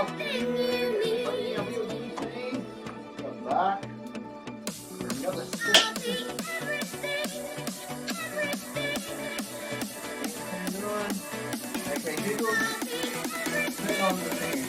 Come back. Another switch. Okay, jiggle. Turn on the thing.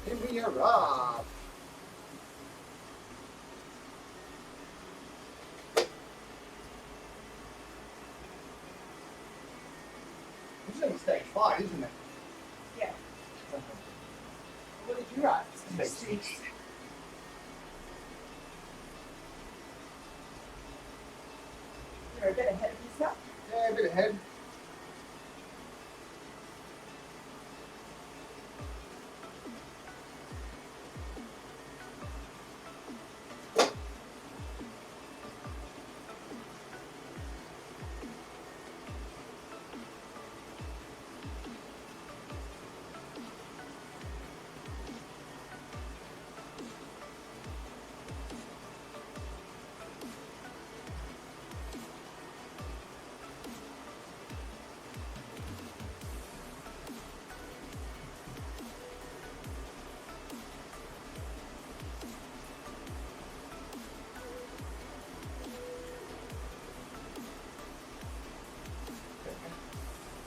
Give me a rub. This is only stage 5, isn't it? Yeah. What did you write? Stage 6. You're a bit ahead of yourself. Yeah, a bit ahead.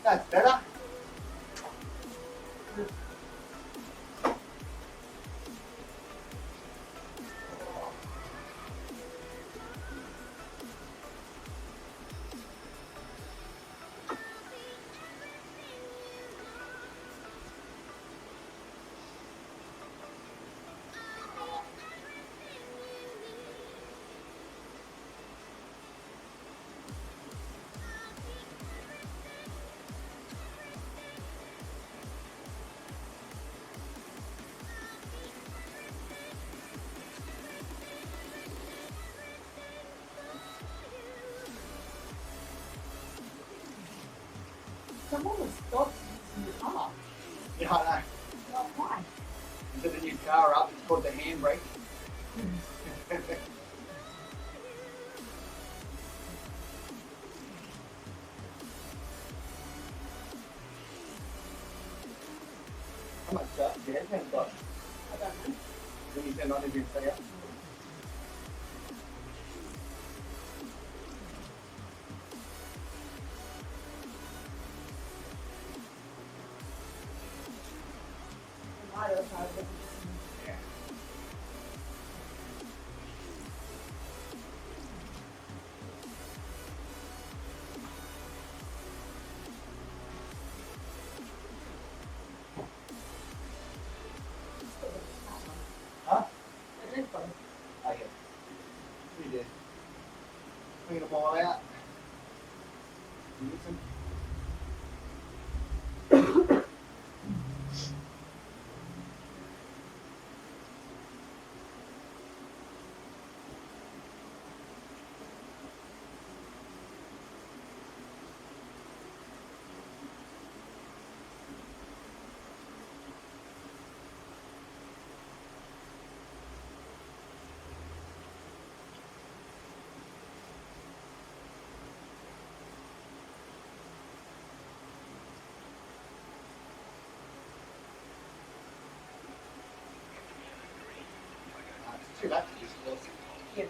That's better. Someone was stopped using the car. Yeah, I know. Not why. Instead of the new car up, it's called the handbrake. How much gas has it got? I don't know. When you turn on, if you stay up. I don't know. Yeah. Huh? It is fun. Oh, yeah. We did. Clean them all out. Use them. It's too late to just look. Yes.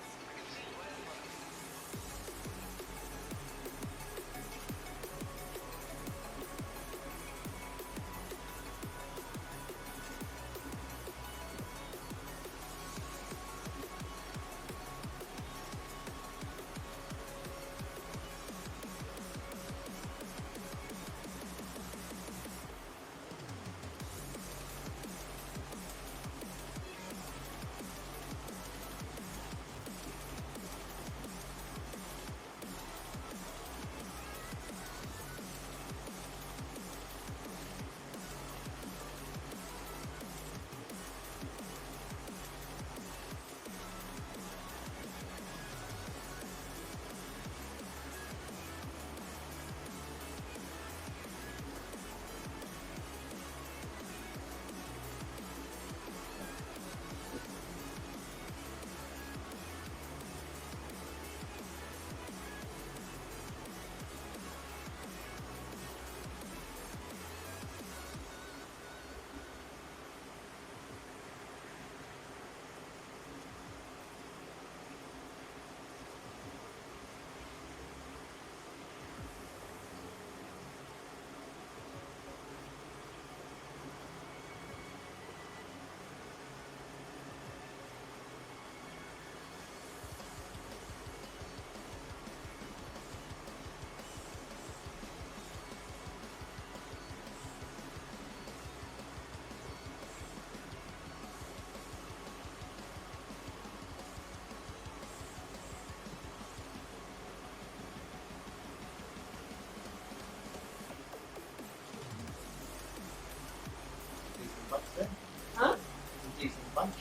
bunch.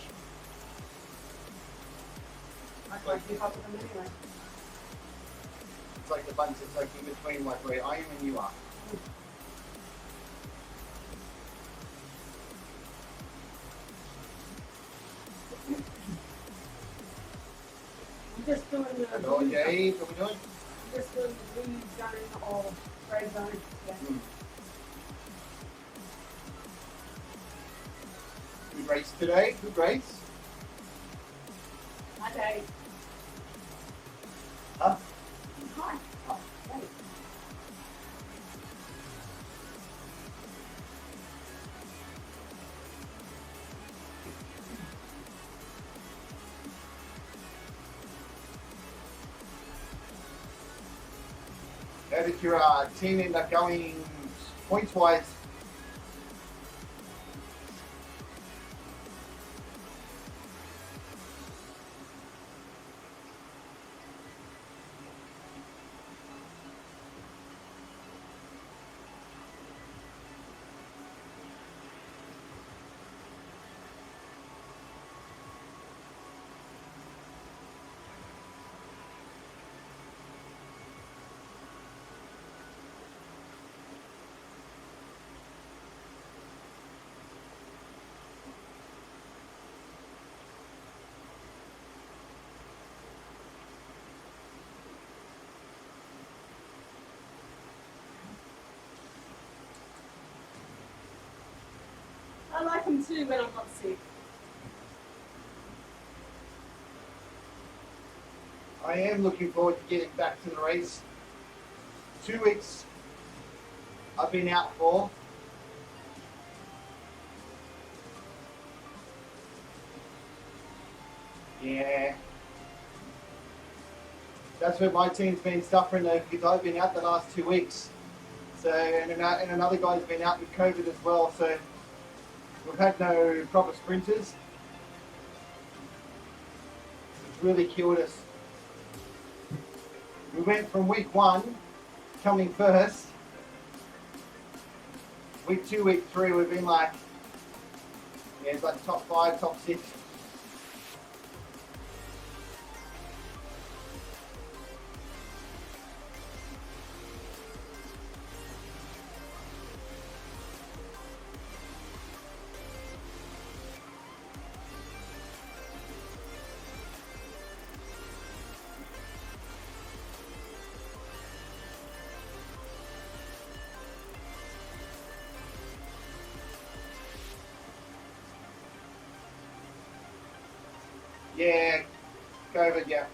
I'd like to be half of them anyway. It's like the bunch that's like in between like where I am and you are. I'm just doing the Hello, blue Jay. What are we doing? I'm just doing the blue zone or red zone. Yeah. Good race today. Good race. Okay. Huh? Hi. Oh, hey. How did your team end up going points-wise? I like them too when I'm not sick. I am looking forward to getting back to the race. 2 weeks I've been out for. Yeah. That's where my team's been suffering though, because I've been out the last 2 weeks. So, and another guy's been out with COVID as well, so we've had no proper sprinters. It's really killed us. We went from week 1, coming first. Week 2, week 3, we've been like, yeah, it's like top 5, top 6. Yeah, COVID, yeah.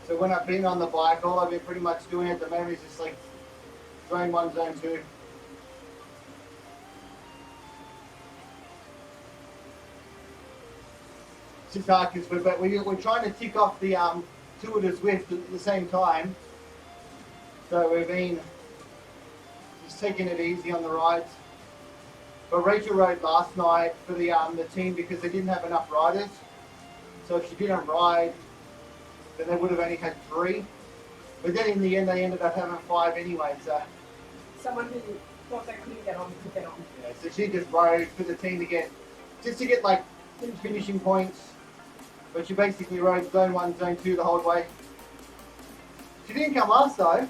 So when I've been on the bike, all I've been pretty much doing at the moment is just like zone 1, zone 2. It's just hard because we're trying to tick off the Tour de Zwift at the same time. So we've been just taking it easy on the rides. But Rachel rode last night for the team because they didn't have enough riders. So if she didn't ride, then they would have only had 3. But then in the end, they ended up having 5 anyway. So Someone who thought they couldn't get on could get on. yeah, so she just rode for the team to get like finishing points. But she basically rode zone 1, zone 2 the whole way. She didn't come last though.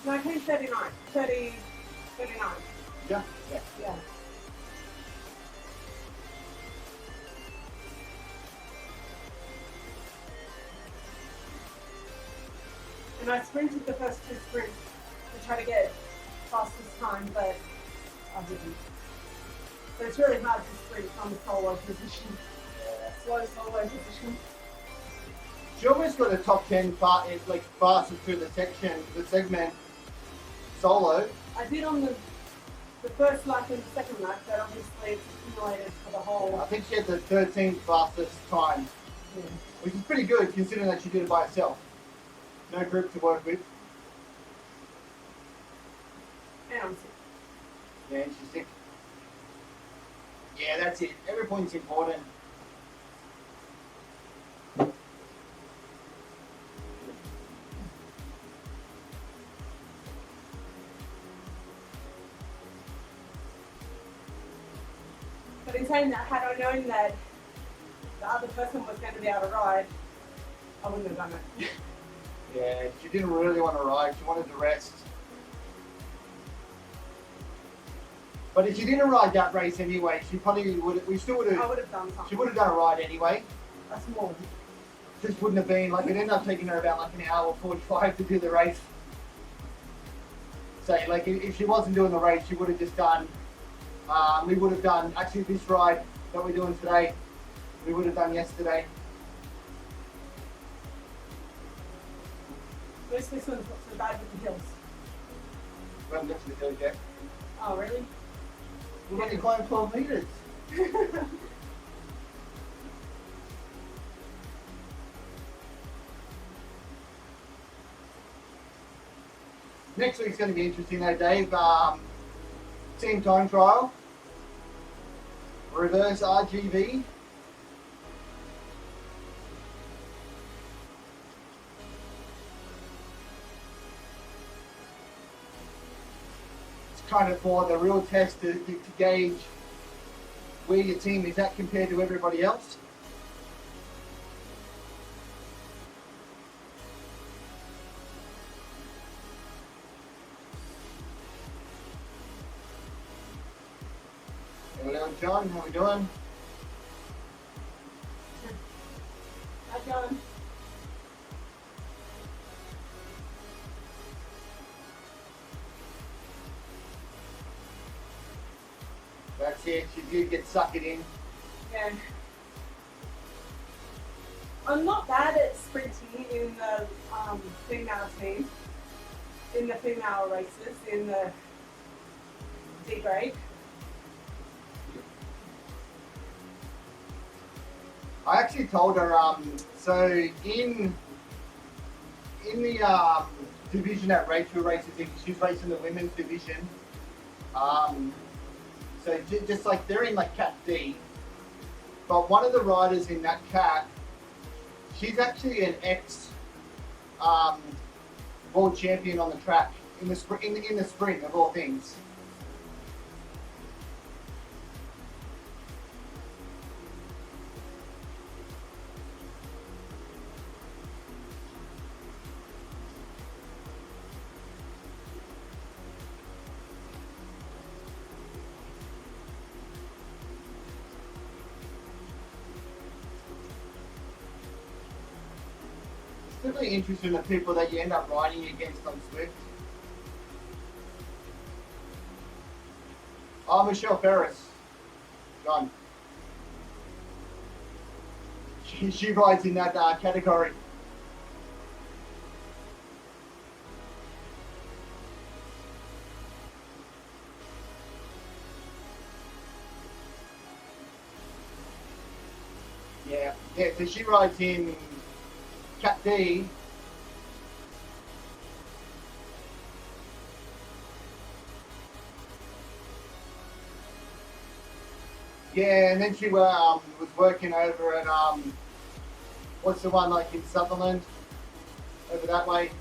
No, I came 39. 39. Yeah. Yeah. Yeah. And I sprinted the first 2 sprints to try to get fastest time, but I didn't. So it's really hard to sprint from solo position. Slow solo position. She almost got a top 10 like fastest through the segment solo. I did on the first lap and the second lap, but obviously it's accumulated for the whole. I think she had the 13th fastest time, Yeah. which is pretty good considering that she did it by herself. No group to work with. And I'm sick. Yeah, and she's sick. Yeah, that's it. Every point's important. But in saying that, had I known that the other person was going to be able to ride, I wouldn't have done it. Yeah, she didn't really want to ride. She wanted to rest. But if she didn't ride that race anyway, she probably would. We still would I have. would have done something. She would have done a ride anyway. That's more. Just wouldn't have been like it ended up taking her about like an hour 45 to do the race. So like if she wasn't doing the race, she would have just done. We would have done actually this ride that we're doing today. We would have done yesterday. This one's not so bad with the hills. We haven't got to the hill yet. Oh, really? We've only climbed 12 metres. Next week's going to be interesting though, Dave. Team time trial. Reverse RGV. It's kind of for the real test to gauge where your team is at compared to everybody else. Hello, John. How we doing? Hi, John. That's it. She did get sucked in. Yeah. I'm not bad at sprinting in the female team, in the female races, in the D grade. I actually told her, so in the division that Rachel races in, she's racing the women's division. So just like they're in like Cat D, but one of the riders in that cat, she's actually an ex world champion on the track in the sprint of all things. It's really interesting the people that you end up riding against on Zwift. Oh, Michelle Ferris. Gone. She rides in that category. Yeah, so she rides in Cat D. Yeah, and then she was working over at what's the one like in Sutherland, over that way.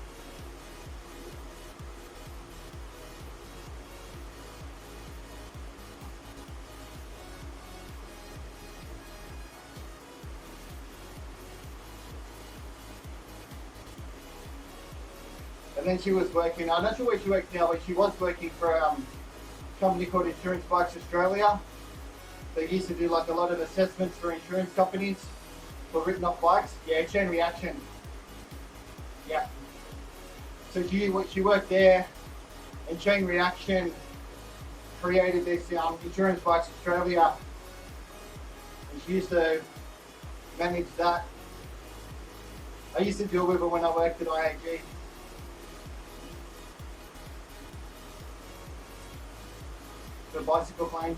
And then she was working, I'm not sure where she works now, but she was working for a company called Insurance Bikes Australia. They used to do like a lot of assessments for insurance companies for written off bikes. Yeah, Chain Reaction. Yeah. So she worked there, and Chain Reaction created this Insurance Bikes Australia. And she used to manage that. I used to deal with her when I worked at IAG. The bicycle claims.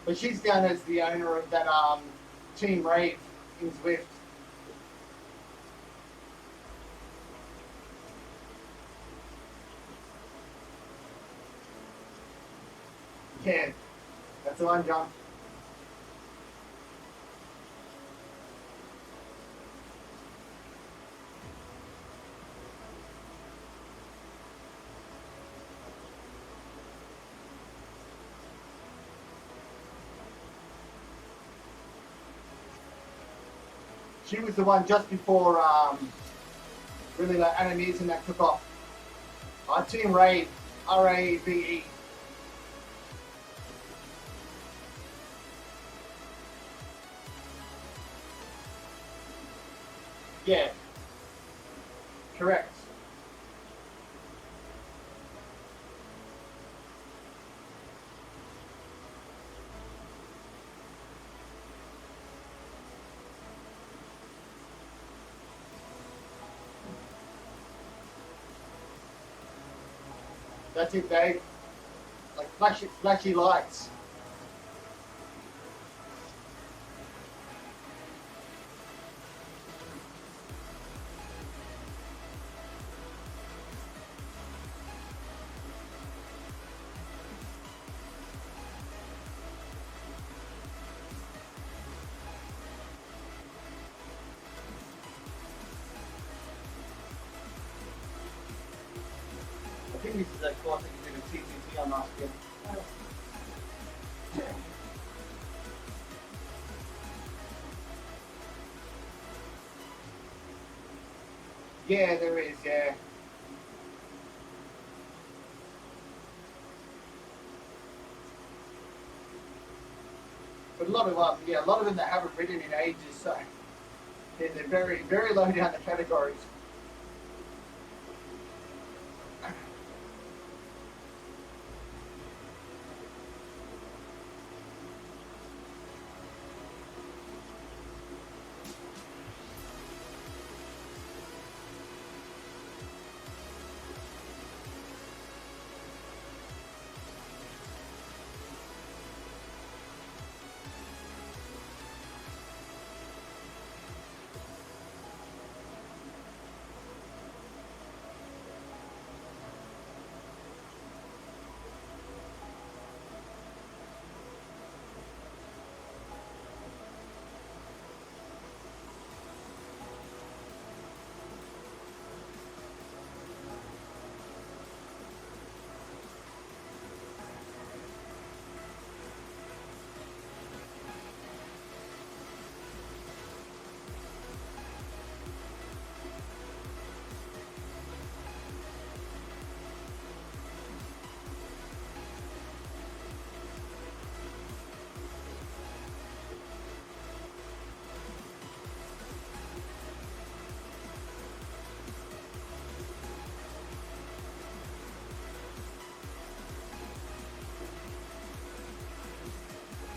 But she's down as the owner of that Team Rave in Zwift. Yeah, that's the one, John. She was the one just before really like Anna Mears and that took off. Team Rave, R-A-V-E. Yeah, correct. That's it, Dave. Like flashy lights. I think this is a course that you did a TDZ on last year. Yeah, there is, yeah. But a lot of a lot of them that haven't ridden in ages, so they're very, very low down the categories.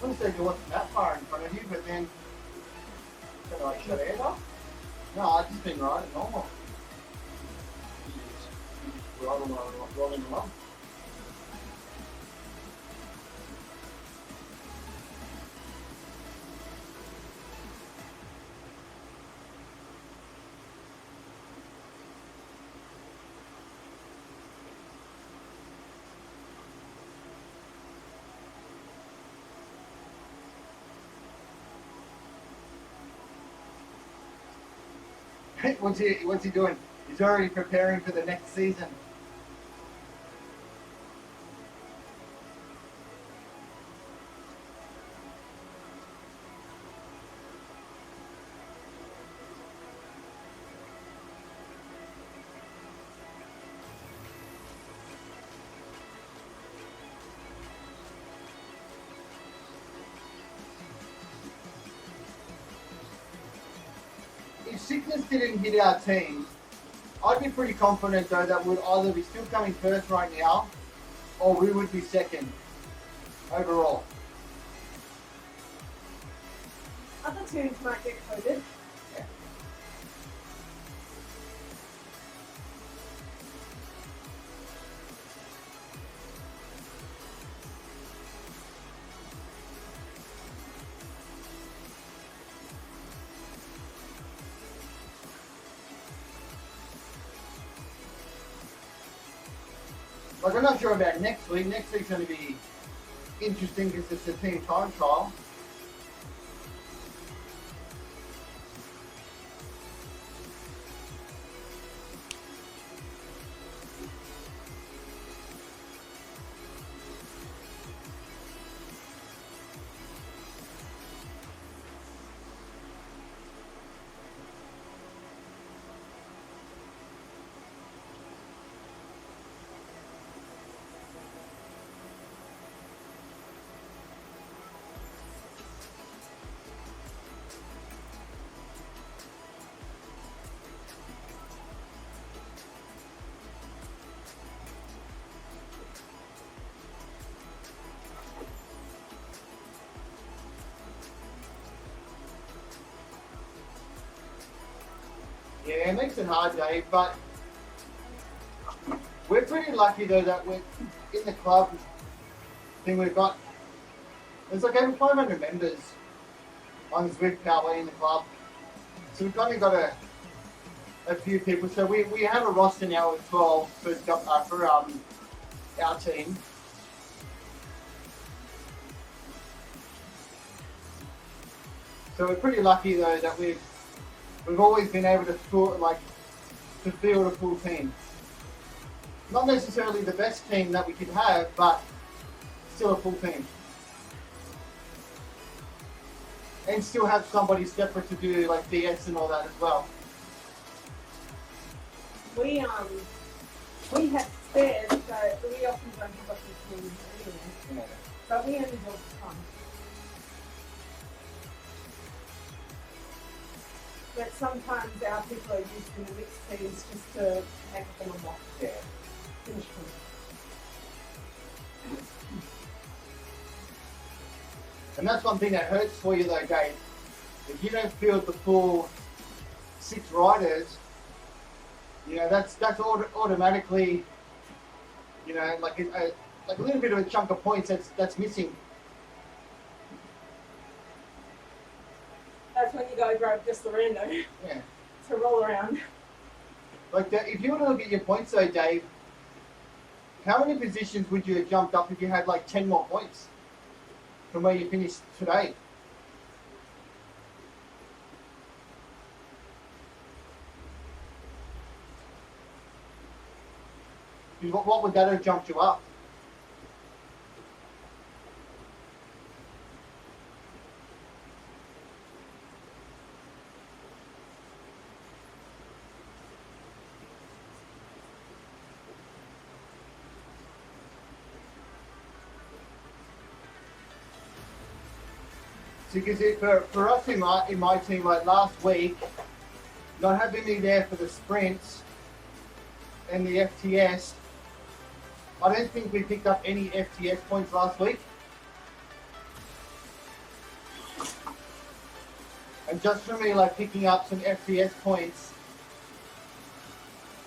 I wouldn't say there wasn't that far in front of you, but then kind of like shut it off. No, I've just been riding normal. You just rolling along. What's he doing? He's already preparing for the next season. If sickness didn't hit our team, I'd be pretty confident though that we'd either be still coming first right now, or we would be second overall. Other teams might get coded. Yeah. Like, I'm not sure about next week. Next week's going to be interesting because it's a team time trial. Yeah, it makes it hard, Dave, but we're pretty lucky though that we're in the club thing we've got. There's like over 500 members on Zwift Powerway in the club. So we've kind of got a few people. So we have a roster now of 12 for our team. So we're pretty lucky though that we've always been able to field a full team. Not necessarily the best team that we could have, but still a full team. And still have somebody separate to do like DS and all that as well. We have spares, but we often don't have a full team anyway. Yeah. But we only do it for fun. But sometimes our people are used in the mixed teams just to make them a mock. Yeah. Finish them. And that's one thing that hurts for you though, Dave. If you don't field the full 6 riders, you know, that's automatically, you know, like a little bit of a chunk of points that's missing. That's when you go grab just the rando Yeah. to roll around. Like if you were to look at your points though, Dave, how many positions would you have jumped up if you had like 10 more points from where you finished today? What would that have jumped you up? Because for us in my team, like last week, not having me there for the sprints and the FTS, I don't think we picked up any FTS points last week. And just for me, like picking up some FTS points,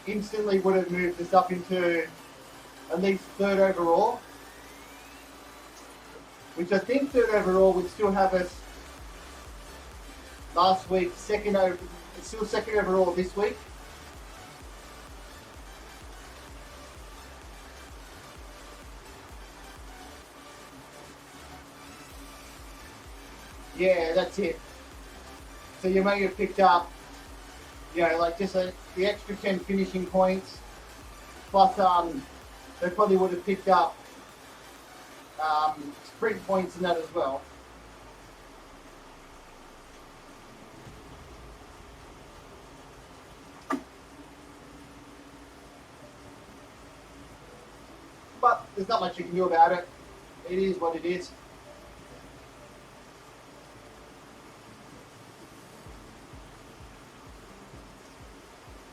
instantly would have moved us up into at least 3rd overall. Which I think 3rd overall would still have us last week, still 2nd overall this week. Yeah, that's it. So you may have picked up, you know, like just the extra 10 finishing points, plus they probably would have picked up sprint points and that as well. But there's not much you can do about it. It is what it is.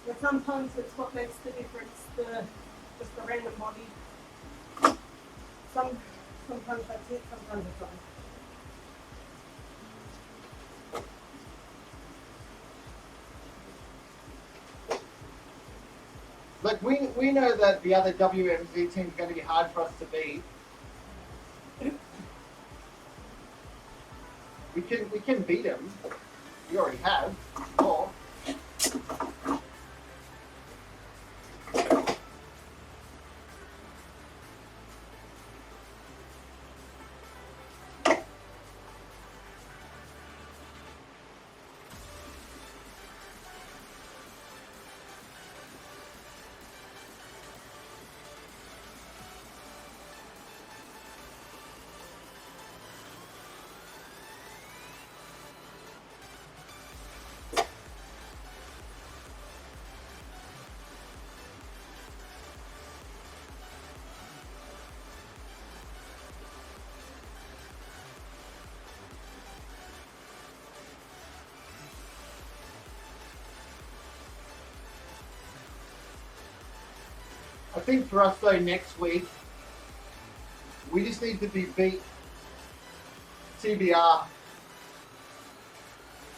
But sometimes it's what makes the difference, just the random body. Sometimes that's it, sometimes it's not. Like we know that the other WMZ team is going to be hard for us to beat. We can beat them. We already have. Or I think for us though next week, we just need to beat TBR.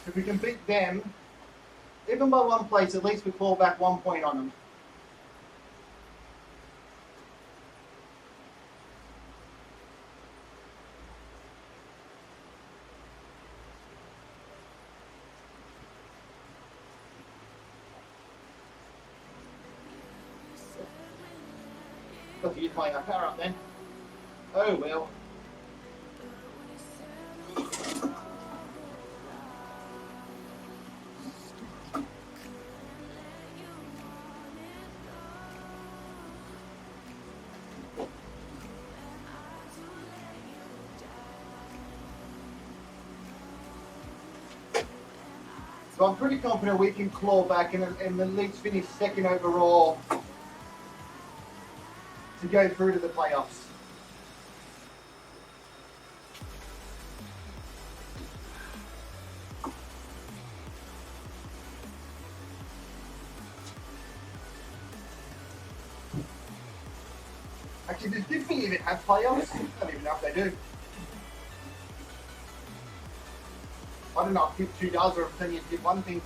If we can beat them, Even by one place, at least we claw back 1 point on them. Got to use my power up then. Oh well. So I'm pretty confident we can claw back and at least finish second overall to go through to the playoffs. Actually, does Disney even have playoffs? I don't even know if they do. I don't know if Tip 2 does or if only Tip 1 thing.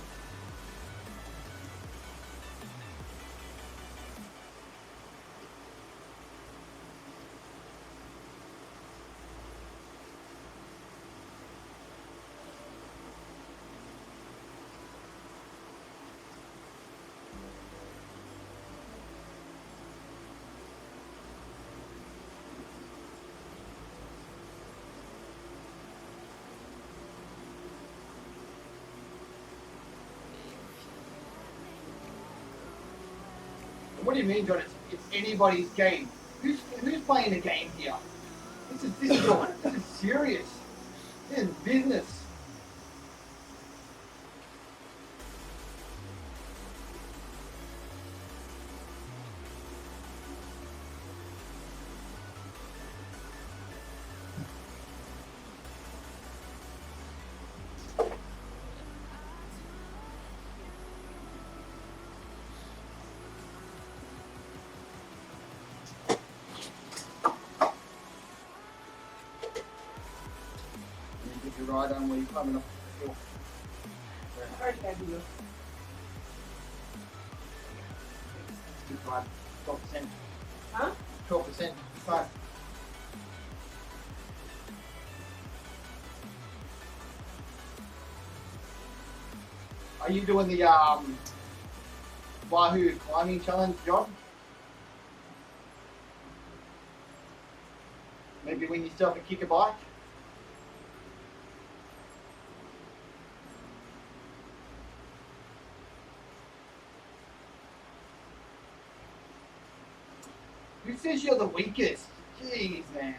What do you mean, John? It's anybody's game. Who's playing a game here? This is serious. This is business. Right on where you're coming up the hill. Okay, Good fine. 12%. huh? 12%. Fine. Are you doing the Wahoo climbing challenge, John? Maybe win yourself a kicker bike? Who says you're the weakest? Jeez, man.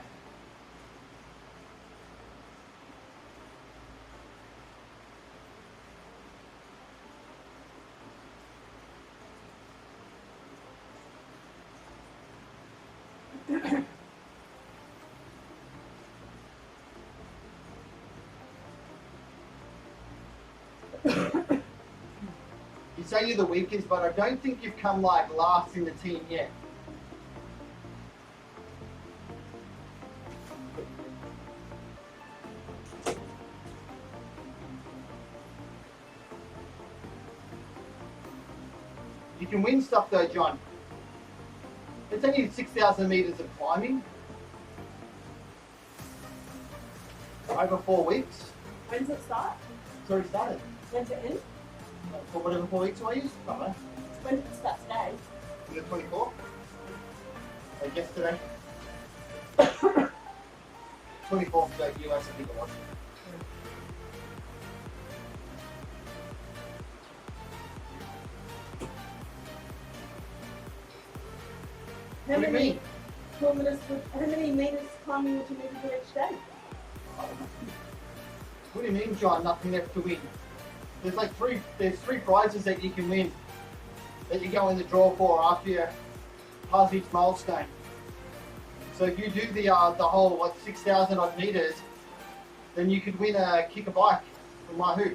You say you're the weakest, but I don't think you've come like last in the team yet. You can win stuff though, John. It's only 6,000 meters of climbing over 4 weeks. When's it start? It's already started. When's it end? For whatever 4 weeks away is. Don't know. When did it start today? The 24th. Like yesterday. 24th is like US, I think it was. What do you mean? How many meters climbing would you need to do each day? What do you mean, John? Nothing left to win. There's three prizes that you can win that you go in the draw for after you pass each milestone. So if you do the whole like 6,000 odd meters, then you could win a kicker bike from Wahoo.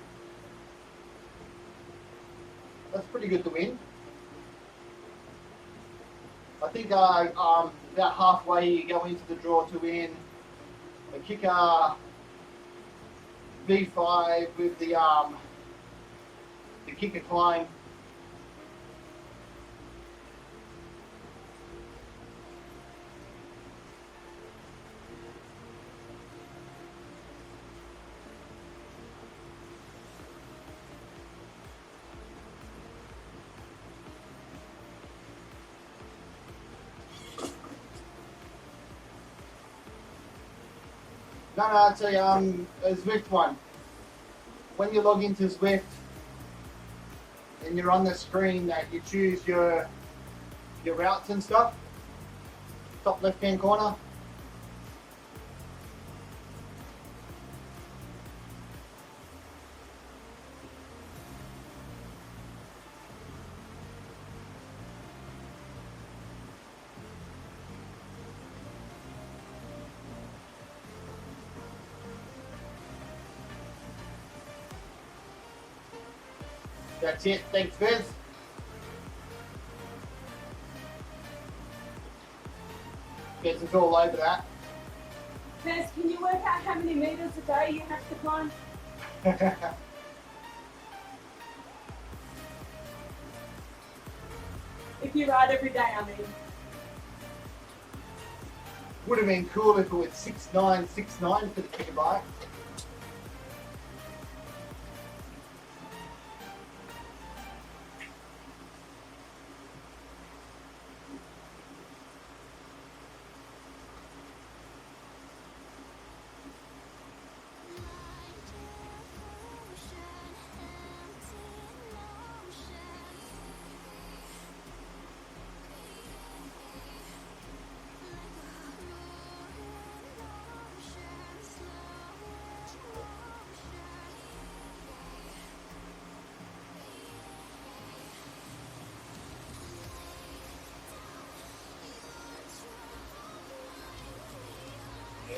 That's pretty good to win. I think about halfway you go into the draw to win a kicker V5 with the to kick a climb. No, it's a Zwift one. When you log into Zwift and you're on the screen, that you choose your routes and stuff. Top left-hand corner. That's it. Thanks, Viz. Viz is all over that. Des, can you work out how many meters a day you have to climb? If you ride every day, I mean. Would have been cool if it was 6969 for the gigabyte.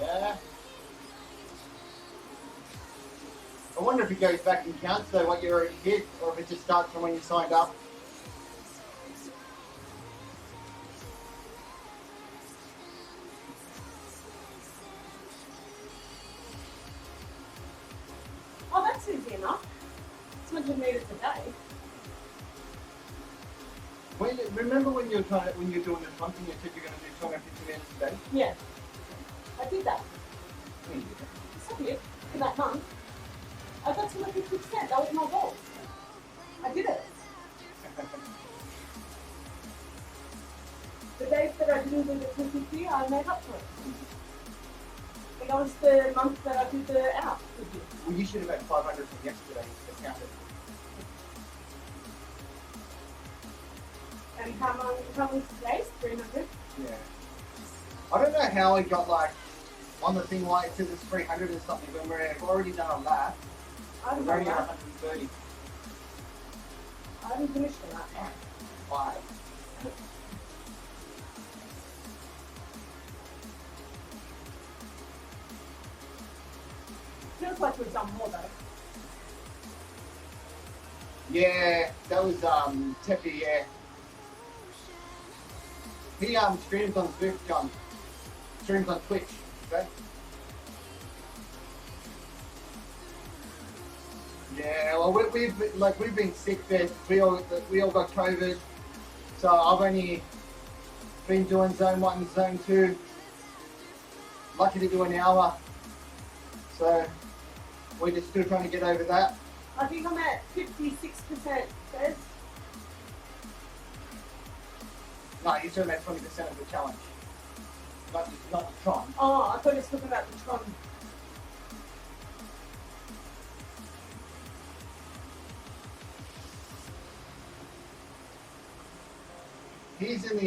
Yeah. I wonder if it goes back and counts though what you already did, or if it just starts from when you signed up. Oh, that's easy enough. It's 100 meters a day. Remember when you were doing the hunting, you said you're going to do 250 minutes a day? Yeah. I did that. Yeah, you did that. So good. For that month. I got to my 50%. That was my goal. I did it. The days that I didn't do the 250, I made up for it. Like that was the month that I did the out with you. Well, you should have had 500 from yesterday to count it. And how long today? 300? Yeah. I don't know how it got like on the thing like it says it's 300 or something when we've already done a lap. I We're don't already know at that. 130. I haven't finished on that. Five. Feels like we've done more though. Yeah, that was Teppy, yeah. He streams on Zwift, John. Streams on Twitch, okay? Yeah, well we've been sick there. We all got COVID. So I've only been doing zone 1 and zone 2. Lucky to do an hour. So we're just still trying to get over that. I think I'm at 56%, Des. No, you're talking about 20% of the challenge. Not the Tron. Oh, I thought you were talking about the Tron. He's in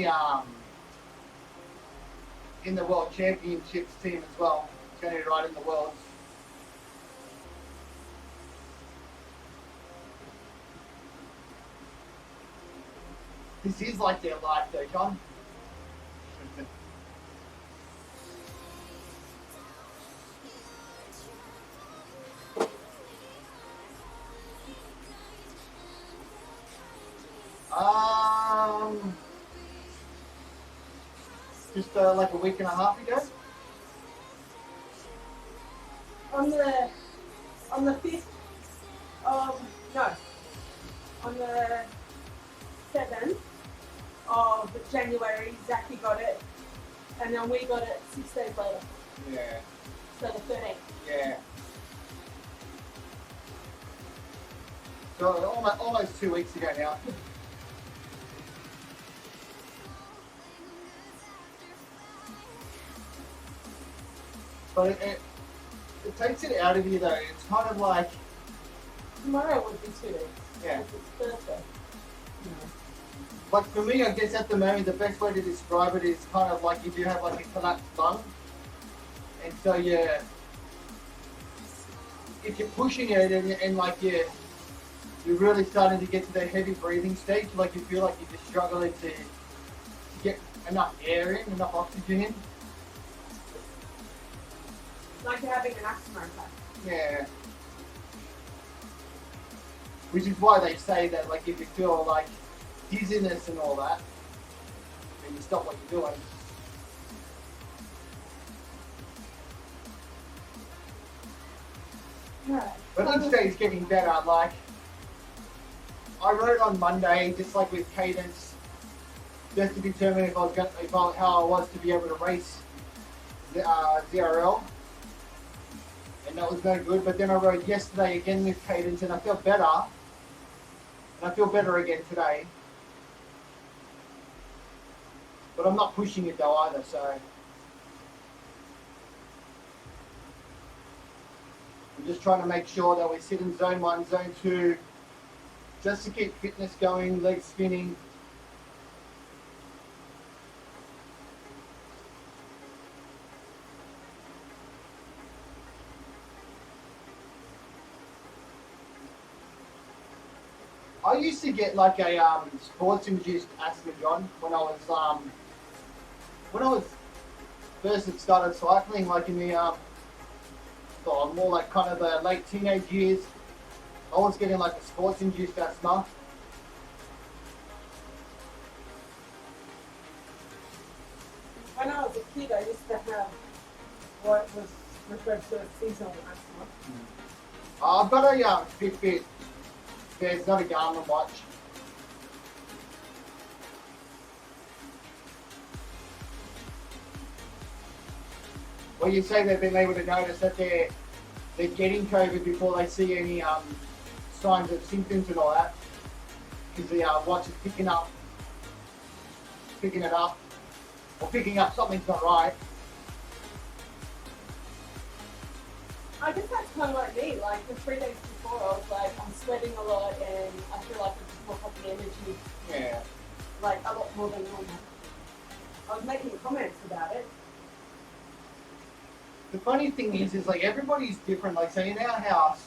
the World Championships team as well. He's going to be riding the Worlds. This is like their life though, John. Just like a week and a half ago. On the 5th of, no, on the 7th of January, Zachy got it, and then we got it 6 days later. Yeah. So the 13th. Yeah. So almost 2 weeks ago now. But it takes it out of you though. It's kind of like, Tomorrow would be 2 weeks. yeah. It's Thursday. Like for me, I guess at the moment the best way to describe it is kind of like if you have like a collapsed lung, and so if you're pushing it and like you're really starting to get to the heavy breathing stage, like you feel like you're just struggling to get enough air in, enough oxygen in. Like you're having an asthma attack. Yeah. Which is why they say that like if you feel like dizziness and all that, then you stop what you're doing. Right. But each day is getting better. Like I rode on Monday, just like with Cadence, just to determine how I was to be able to race the ZRL, and that was no good. But then I rode yesterday again with Cadence, and I felt better. And I feel better again today. But I'm not pushing it though either, so I'm just trying to make sure that we sit in zone 1, zone 2, just to keep fitness going, legs spinning. I used to get like a sports-induced asthma, John, when I was first had started cycling, like in the more like kind of the late teenage years. I was getting like a sports-induced asthma. When I was a kid, I used to have what was referred to as seasonal asthma. I've got a Fitbit. Yeah, it's not a Garmin watch. Well, you say they've been able to notice that they're getting COVID before they see any signs of symptoms and all that, because the watch is picking it up, or picking up something's not right. I guess that's kind of like me. Like the 3 days before, I was like, I'm sweating a lot and I feel like I just woke up the energy. Yeah. Like a lot more than normal. I was making comments about it. The funny thing is like everybody's different. Like, say in our house,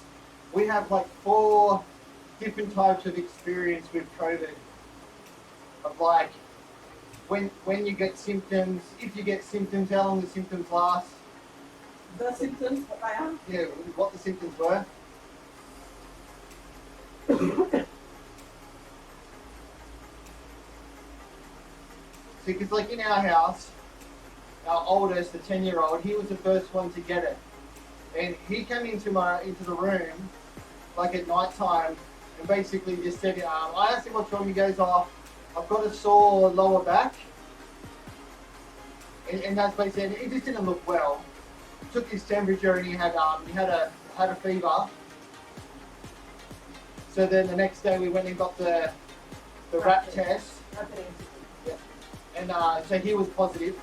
we have like 4 different types of experience with COVID. Of like, when you get symptoms, if you get symptoms, how long the symptoms last. The symptoms, what they are. Yeah, what the symptoms were. See, because like in our house, our oldest, the 10-year-old, he was the first one to get it, and he came into the room, like at night time, and basically just said, I asked him what's wrong. He goes, "Oh, I've got a sore lower back," and that's basically it. It just didn't look well. Took his temperature and he had a fever. So then the next day we went and got the RAT test. Yeah. And so he was positive.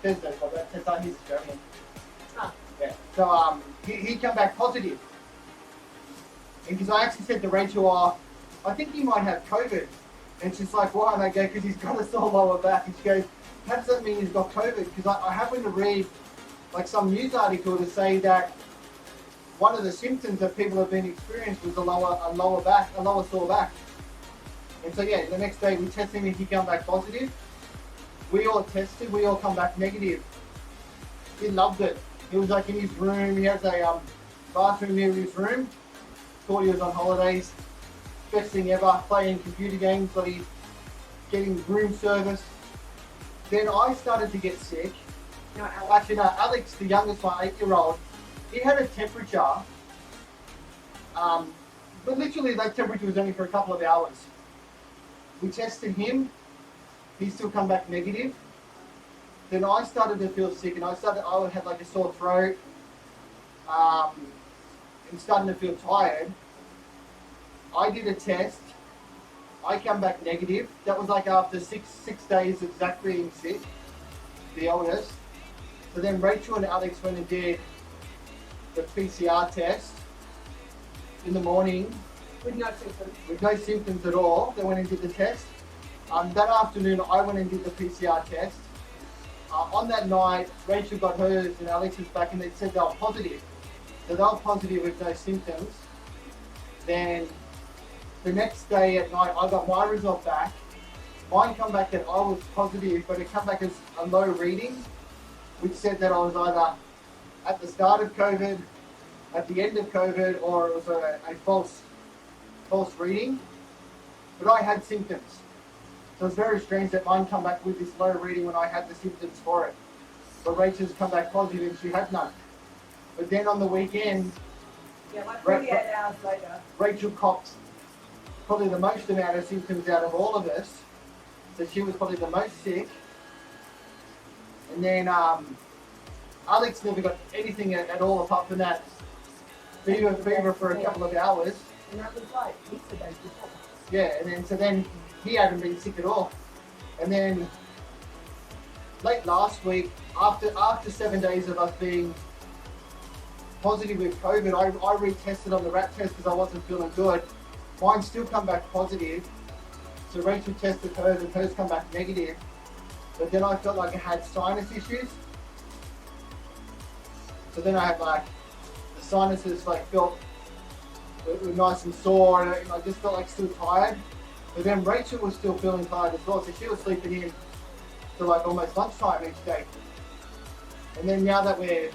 Thursday got that test. He's Australian. Ah. Yeah. So he came back positive. And because I actually said to Rachel, I think he might have COVID. And she's like, why? And I go, because he's got a sore lower back. And she goes, how does that mean he's got COVID? Because I happened to read like some news article to say that one of the symptoms that people have been experiencing was a lower sore back. And so yeah, the next day we tested him and he came back positive. We all tested, we all come back negative. He loved it. He was like in his room, he has a bathroom near his room. Thought he was on holidays. Best thing ever, playing computer games, but he's getting room service. Then I started to get sick. No, Actually, no, Alex, the youngest one, 8-year-old, he had a temperature But literally that temperature was only for a couple of hours. We tested him, he still come back negative. Then I started to feel sick and I had like a sore throat, and starting to feel tired. I did a test, I come back negative. That was like after six days of Zach being sick, the oldest. So then Rachel and Alex went and did the PCR test in the morning. With no symptoms. With no symptoms at all. They went and did the test. That afternoon I went and did the PCR test. On that night, Rachel got hers and Alex was back and they said they were positive. So they were positive with no symptoms. Then the next day at night, I got my result back. Mine come back that I was positive, but it come back as a low reading, which said that I was either at the start of COVID, at the end of COVID, or it was a false reading. But I had symptoms. So it's very strange that mine come back with this low reading when I had the symptoms for it. But Rachel's come back positive and she had none. But then on the weekend, yeah, like 48 hours later, Rachel copped probably the most amount of symptoms out of all of us. So she was probably the most sick. And then Alex never got anything at all apart from that fever for a couple of hours. And that was like Easter days before. Yeah, and then he hadn't been sick at all. And then late last week, after 7 days of us being positive with COVID, I retested on the rat test because I wasn't feeling good. Mine still come back positive. So Rachel tested hers and hers come back negative. But then I felt like I had sinus issues. So then I had like, the sinuses like felt were nice and sore and I just felt like still tired. But then Rachel was still feeling tired as well, so she was sleeping in till like almost lunchtime each day. And then now that we're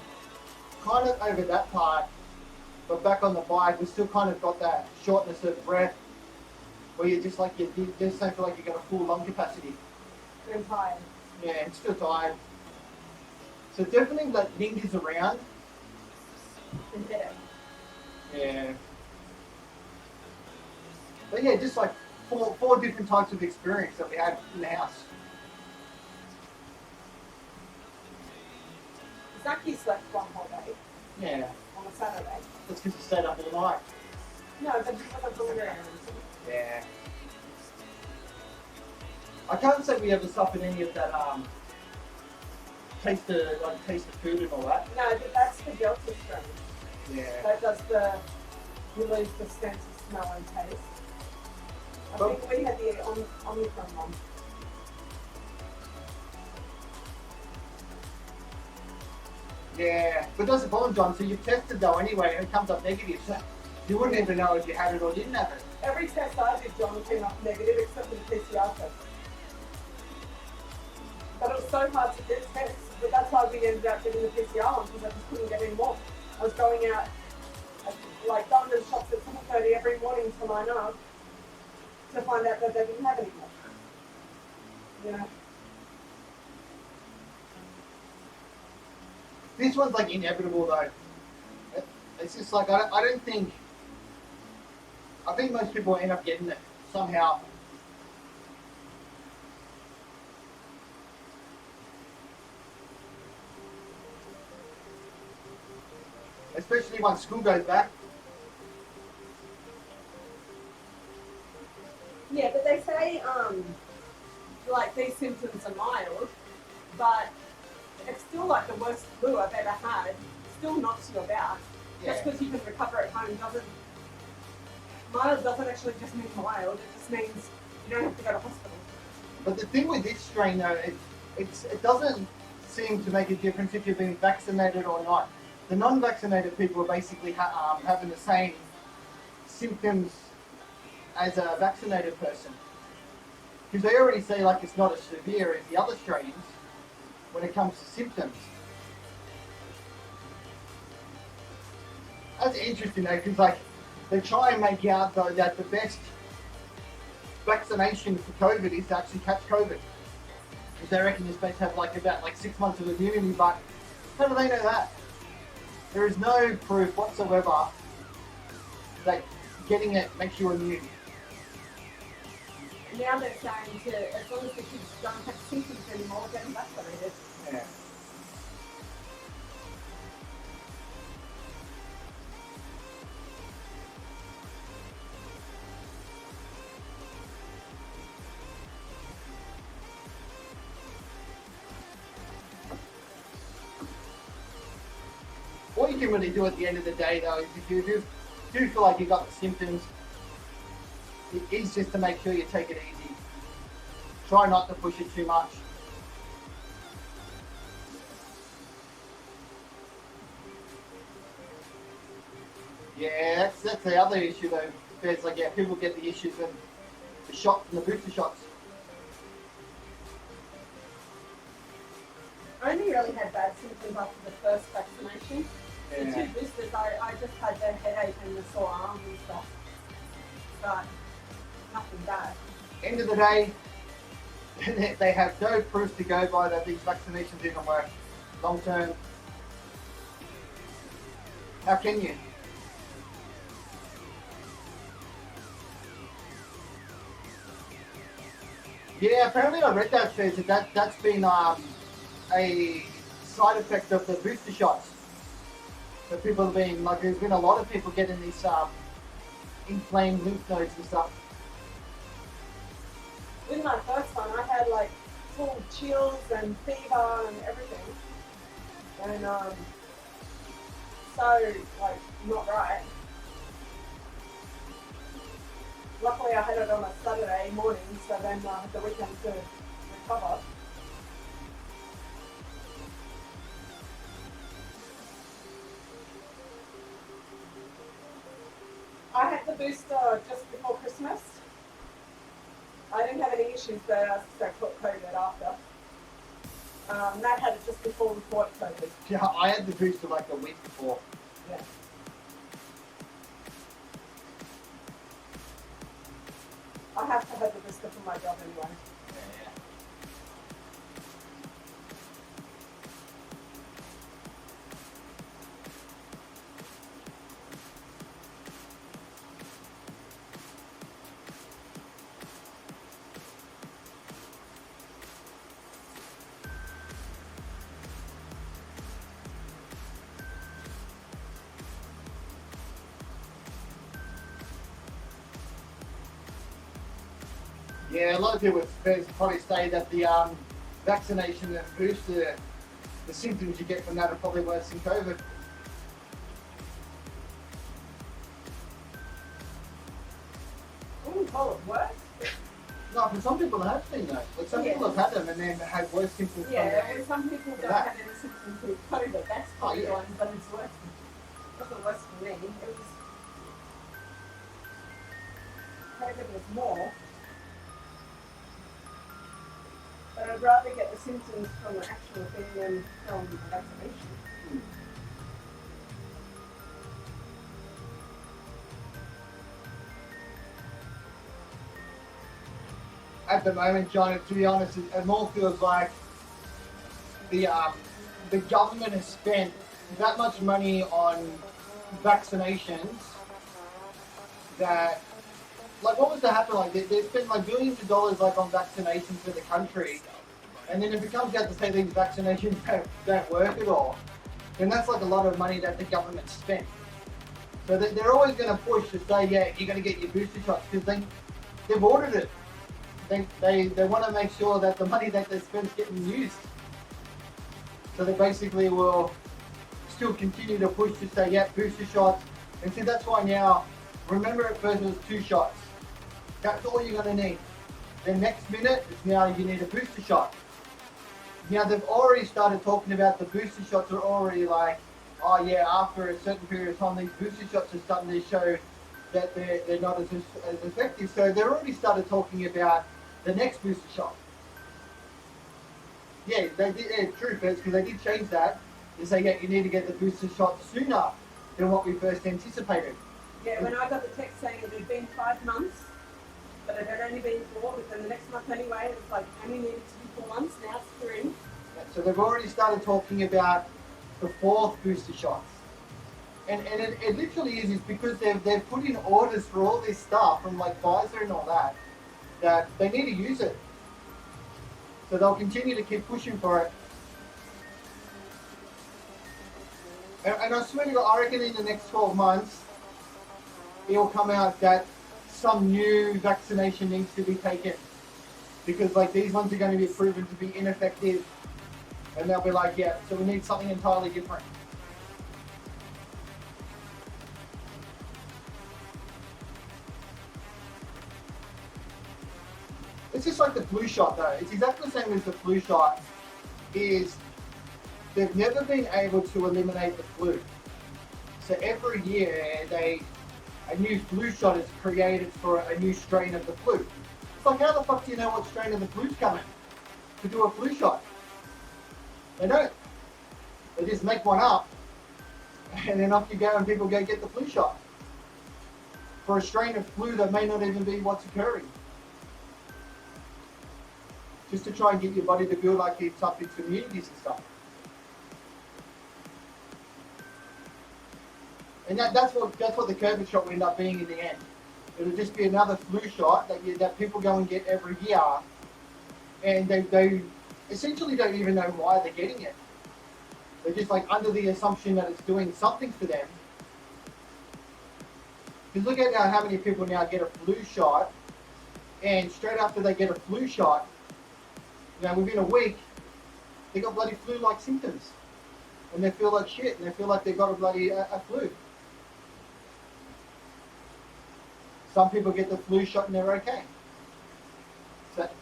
kind of over that part, but back on the bike, we still kind of got that shortness of breath where you just like, you just don't feel like you got a full lung capacity. I'm tired. Yeah, and still tired. So definitely like lingers around. And headache. Yeah. But yeah, just like four different types of experience that we had in the house. Zaki slept one whole day Yeah. on a Saturday. That's because you stayed up all night. No, but he wasn't hungry or anything. Yeah. I can't say we ever suffered any of that taste of food and all that. No, but that's the Delta strain. Yeah. That does you lose the sense of smell and taste. I think we had the Omicron one. Yeah, but that's the problem, John. So you've tested though anyway, and it comes up negative. So you wouldn't even know if you had it or didn't have it. Every test I did, John, came up negative except for the PCR test. But it was so hard to get tests. But that's why we ended up getting the PCR one because I just couldn't get any more. I was going out like going to the shops at 7:30 every morning to line up to find out that they didn't have any more. You know. This one's like inevitable though. It's just like I don't think. I think most people end up getting it somehow. Especially once school goes back. Yeah, but they say like these symptoms are mild, but it's still like the worst flu I've ever had. Still knocks you about. Yeah. Just because you can recover at home mild doesn't actually just mean mild. It just means you don't have to go to hospital. But the thing with this strain though, it doesn't seem to make a difference if you've been vaccinated or not. The non-vaccinated people are basically having the same symptoms as a vaccinated person. Because they already say like it's not as severe as the other strains when it comes to symptoms. That's interesting though, because like they try and make out though that the best vaccination for COVID is to actually catch COVID. Because they reckon you're supposed to have like about 6 months of immunity, but how do they know that? There is no proof whatsoever that getting it makes you immune. And now they're saying to, as long as the kids don't have symptoms anymore, get them vaccinated. Yeah. All you can really do at the end of the day, though, is if you do feel like you've got the symptoms, it is just to make sure you take it easy. Try not to push it too much. Yeah, that's the other issue, though. There's like, yeah, people get the issues with the shots and the booster shots. I only really had bad symptoms after the first vaccination. Yeah. The 2 boosters, I just had the headache and the sore arms and stuff. But nothing bad. End of the day, they have no proof to go by that these vaccinations even work long term. How can you? Yeah, apparently I read that says that's been a side effect of the booster shots. So people have been like, there's been a lot of people getting these inflamed lymph nodes and stuff. With my first one, I had like full chills and fever and everything. And so, like, not right. Luckily, I had it on a Saturday morning, so then I had the weekend to recover. I had the booster just before Christmas. I didn't have any issues there, so I caught COVID after. Matt had it just before we caught COVID. Yeah, I had the booster like a week before. Yeah. I have to have the booster for my job anyway. Yeah, a lot of people would probably say that the vaccination and booster, the symptoms you get from that are probably worse than COVID. I wouldn't call it worse. No, for some people it has been though. Like some people have had them and then had worse symptoms. Yeah, and some people don't that. have any symptoms with COVID. That's probably yeah. one, but it's worse. It wasn't worse for me. It was COVID was more. But I'd rather get the symptoms from the actual thing than from the vaccination. At the moment, John, to be honest, it more feels like the government has spent that much money on vaccinations that, like, what was to happen? Like, they spent like billions of dollars like on vaccinations for the country, and then if it comes out to say these vaccinations don't work at all, then that's like a lot of money that the government spent. So they're always going to push to say, yeah, you're going to get your booster shots because they've ordered it. They want to make sure that the money that they spend is getting used. So they basically will still continue to push to say, yeah, booster shots. And see, that's why now, remember at first it was 2 shots. That's all you're going to need. Then next minute, it's now you need a booster shot. Now they've already started talking about the booster shots are already like, oh yeah, after a certain period of time, these booster shots are starting to show that they're not as effective. So they've already started talking about the next booster shot. Yeah, they did. Yeah, true, because they did change that. They say, yeah, you need to get the booster shot sooner than what we first anticipated. Yeah, when I got the text saying it had been 5 months, but it had only been 4 within the next month anyway, it's like only needed to be 4 months, now it's 3. Yeah, so they've already started talking about the 4th booster shots. And it literally is because they've put in orders for all this stuff from like Pfizer and all that they need to use it. So they'll continue to keep pushing for it. And I swear to God, I reckon in the next 12 months, it will come out that some new vaccination needs to be taken. Because like these ones are going to be proven to be ineffective. And they'll be like, yeah, so we need something entirely different. It's just like the flu shot though. It's exactly the same as the flu shot. Is they've never been able to eliminate the flu. So every year a new flu shot is created for a new strain of the flu. It's like, how the fuck do you know what strain of the flu's coming to do a flu shot? They don't. They just make one up and then off you go and people go get the flu shot for a strain of flu that may not even be what's occurring. Just to try and get your body to build like it's up its immunities and stuff. And that's what the COVID shot will end up being in the end. It'll just be another flu shot that people go and get every year, and they essentially don't even know why they're getting it. They're just like under the assumption that it's doing something for them. Because look at now how many people now get a flu shot, and straight after they get a flu shot, within a week, they got bloody flu-like symptoms, and they feel like shit, and they feel like they've got a bloody a flu. Some people get the flu shot and they're okay. So that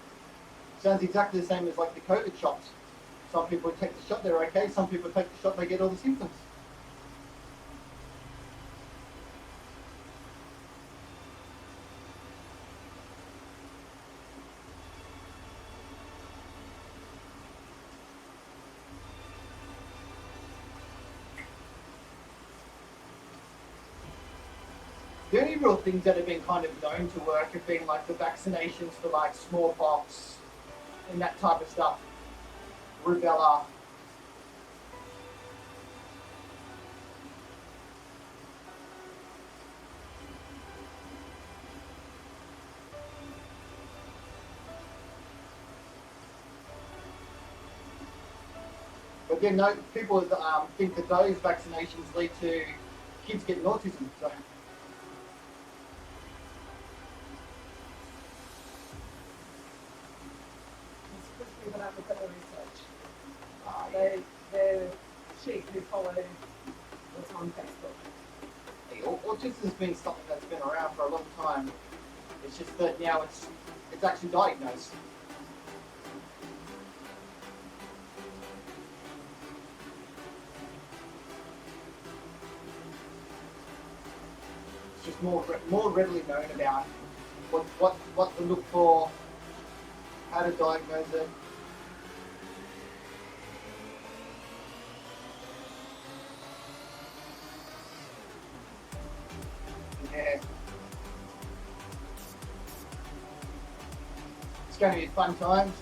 sounds exactly the same as like the COVID shots. Some people take the shot, they're okay. Some people take the shot, they get all the symptoms. The only real things that have been kind of known to work have been like the vaccinations for like smallpox and that type of stuff. Rubella. But then people think that those vaccinations lead to kids getting autism. So. People don't look at the research. They're sheep who follow what's on Facebook. Hey, autism has been something that's been around for a long time. It's just that now it's actually diagnosed. It's just more readily known about what to look for, how to diagnose it. Yeah. It's going to be fun times.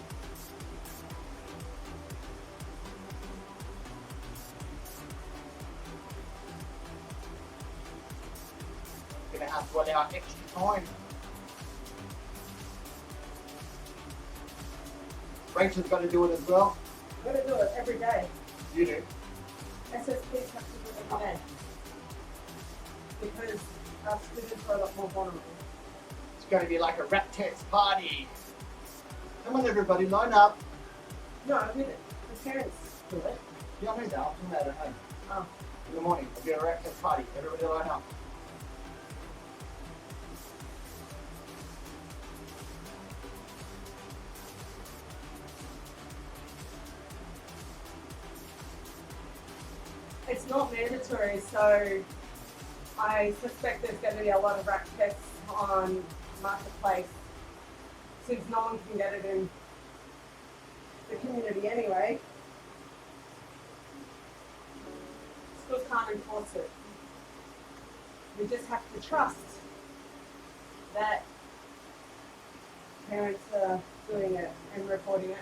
Going to have to allow extra time. Rachel's got to do it as well. I've got to do it every day. You do. SSPs have to do it every day. Because our students are a lot more vulnerable. It's going to be like a rap test party. Come on, everybody, line up. No, I mean, the parents do it. Yeah, I know that. I'm doing that at home. Oh. In the morning, I'll do a rap test party. Everybody line up. It's not mandatory, so I suspect there's going to be a lot of rack tests on Marketplace since no one can get it in the community anyway. Schools can't enforce it. We just have to trust that parents are doing it and reporting it.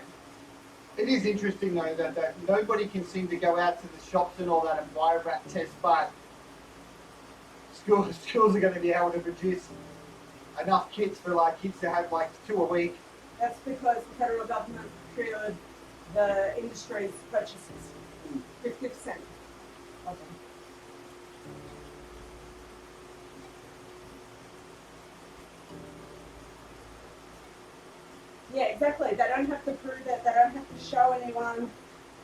It is interesting though that nobody can seem to go out to the shops and all that and buy a rat test, but schools are going to be able to produce enough kits for like kids to have like 2 a week. That's because the federal government procured the industry's purchases. 50% of them. Yeah, exactly. They don't have to prove it. They don't have to show anyone.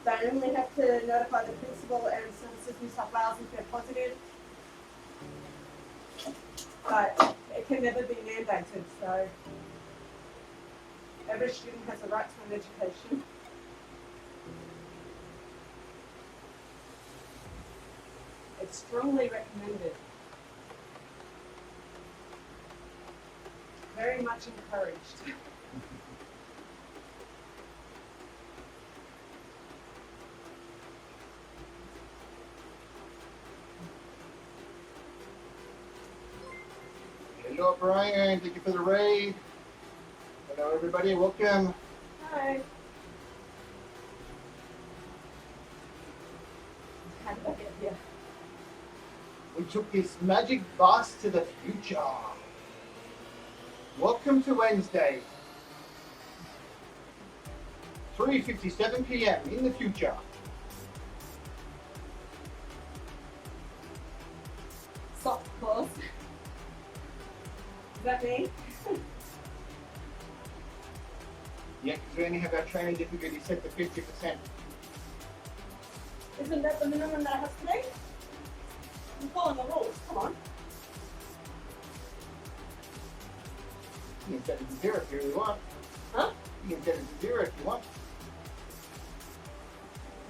They only have to notify the principal and Services New South Wales if they're positive. But it can never be mandated, so every student has a right to an education. It's strongly recommended. Very much encouraged. Hello, Brian. Thank you for the raid. Hello, everybody. Welcome. Hi. How did I get here? We took this magic bus to the future. Welcome to Wednesday. 3:57 p.m. in the future. Soft claws. Is that me? Yeah, because we only have our training difficulty set to 50%. Isn't that the minimum that I have today? I'm following the rules. Come on. You can set it to 0 if you really want. Huh? You can set it to 0 if you want.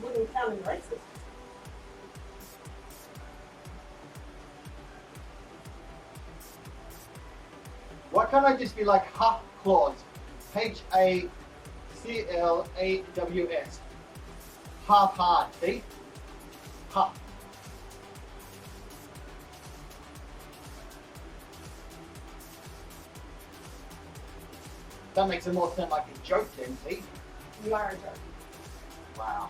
Wouldn't count in races. Why can't I just be like half claws? HACLAWS. Half hard, see? Half. That makes it more sound like a joke then, see? You are a joke. Wow.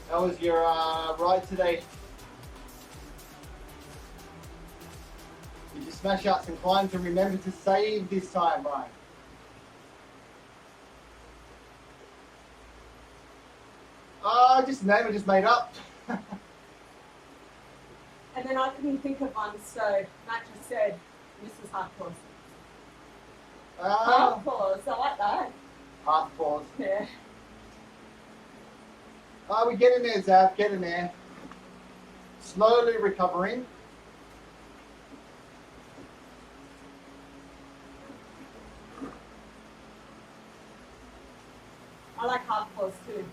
How was your ride today? Did you smash out some climbs and remember to save this time, Brian? Just a name I just made up. And then I couldn't think of one, so Matt just said, Mrs. Hardcore. Hardcore, I like that. Half pause. Yeah. We get in there, Zav, get in there. Slowly recovering. I like hardcore too.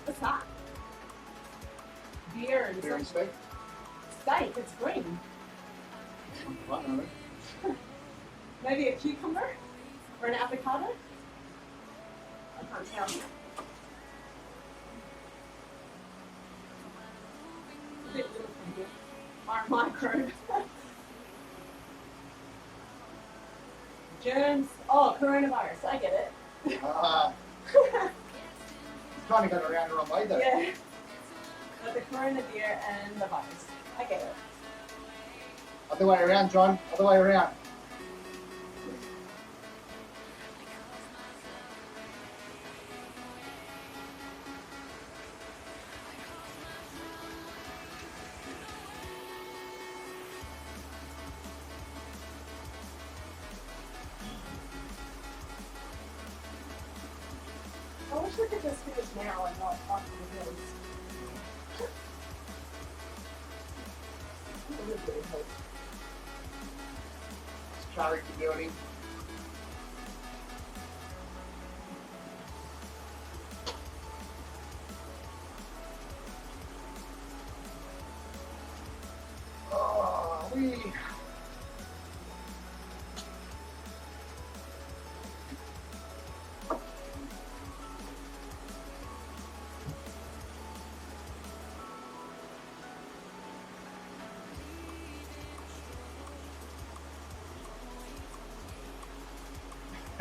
What's that? Beer and Beer and steak. steak, it's green. Right, no. Maybe a cucumber or an avocado? I can't tell. A bit little from here. Micro. Germs. Oh, coronavirus. I get it. Kind of got around the wrong way though. Yeah. But the corona beer and the virus. I get it. Other way around, John. Other way around. I wish we could just finish now and not after the bills. It's character building. Oh, we.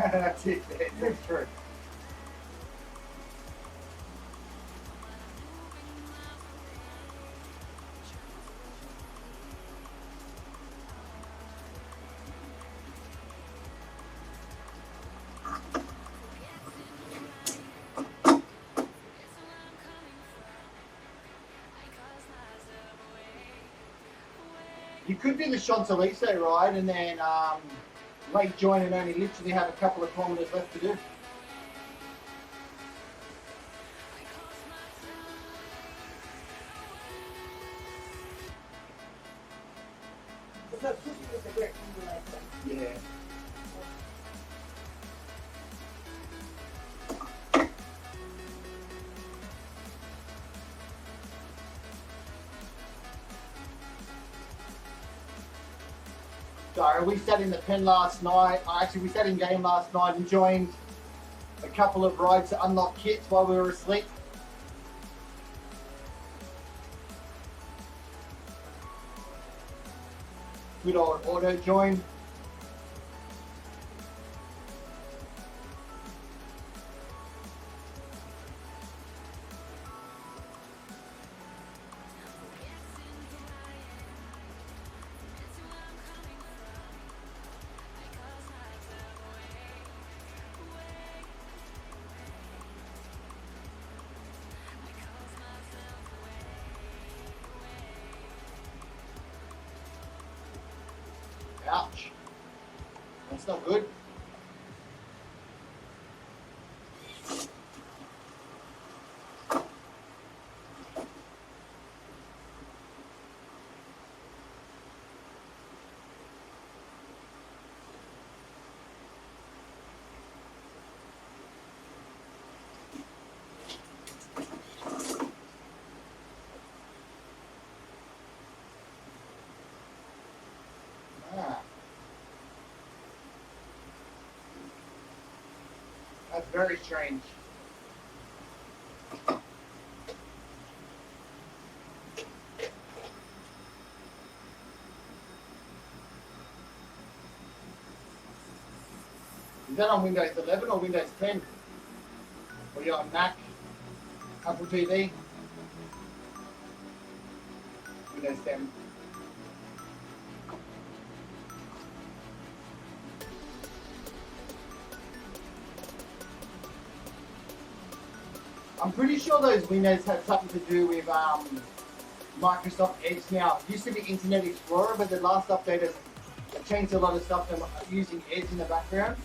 That's it. That's true. You could do the Champs-Élysées ride and then late join and only literally have a couple of kilometres left to do. Because that puts you with a great combination. Yeah. So we sat in the pen last night. Actually, we sat in game last night and joined a couple of rides to unlock kits while we were asleep. Good old auto join. Ouch. That's not good. That's very strange. Is that on Windows 11 or Windows 10? Or you're on Mac, Apple TV? Windows 10. I'm pretty sure those windows have something to do with Microsoft Edge now. It used to be Internet Explorer, but the last update has changed a lot of stuff from using Edge in the background.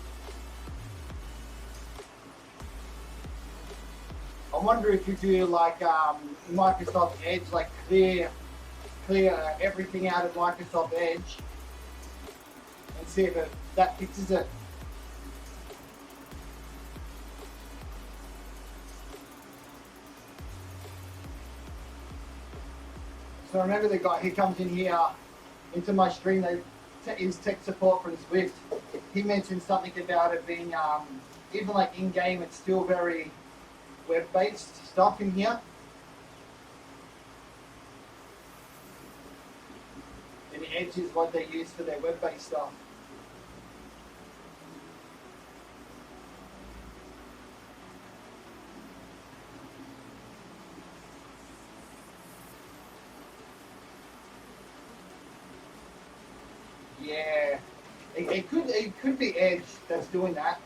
I wonder if you do like Microsoft Edge, like clear everything out of Microsoft Edge and see if that fixes it. So remember the guy, he comes in here into my stream, is tech support from Zwift. He mentioned something about it being, even like in-game, it's still very web-based stuff in here. And Edge is what they use for their web-based stuff. Yeah, it could be Edge that's doing that.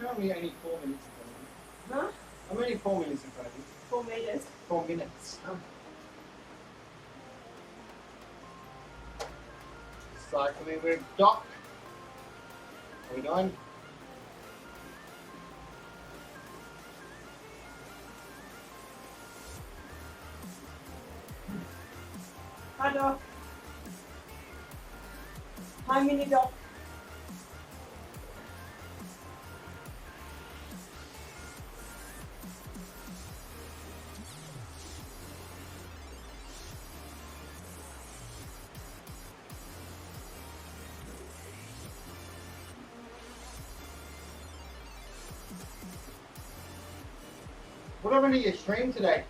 I'm only 4 minutes in front of you. Huh? I'm only 4 minutes in front of you. 4 meters. 4 minutes. Oh. Cycling with Doc. How we doing? Hi, Doc. Hi, Mini Doc. What happened to your stream today?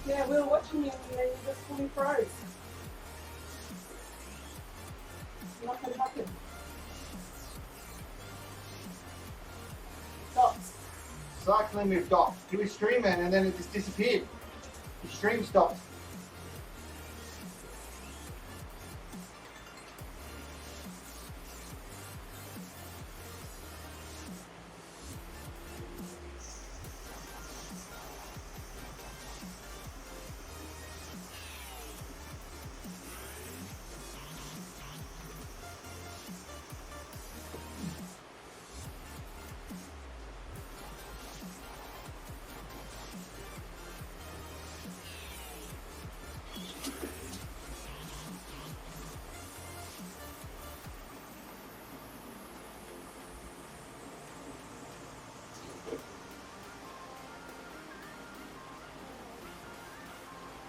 Yeah, we were watching you and then you just fully froze. Nothing happened. Stops. Cycling with Doc. He was streaming and then it just disappeared. The stream stopped.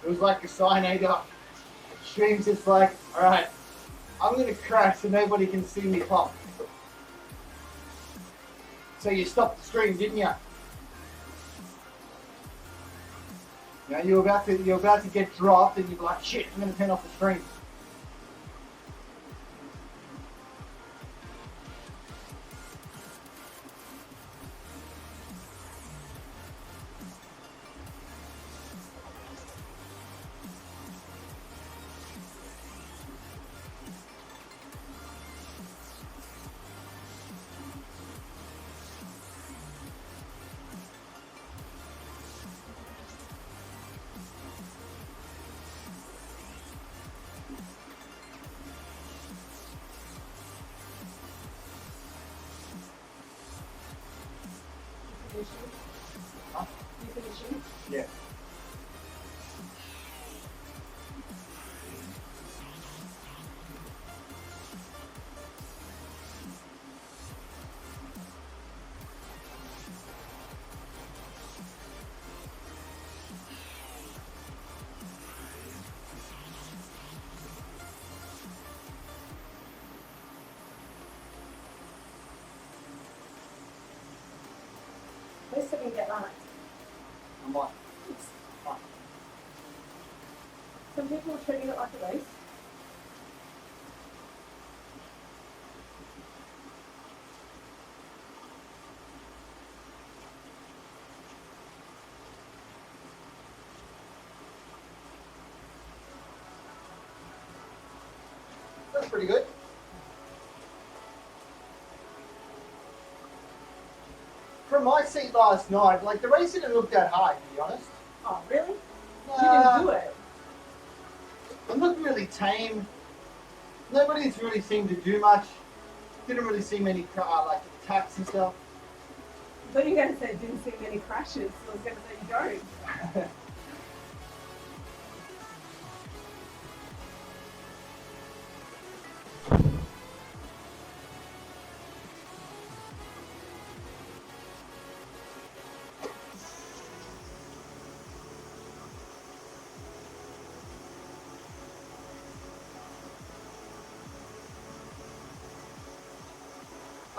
It was like a cyanide. Stream's just like, alright, I'm gonna crash so nobody can see me pop. So you stopped the stream, didn't you? Now you're about to get dropped and you're like, shit, I'm gonna turn off the stream. Huh? You finishing? Yeah. At least I can get that. I'm like, Some people are treating it like a race. that's pretty good. From my seat last night, like the race didn't look that hard, to be honest. Oh, really? You didn't do it. It looked really tame. Nobody's really seemed to do much. Didn't really see many like attacks and stuff. I thought you were going to say didn't see many crashes. So I was going to say you don't.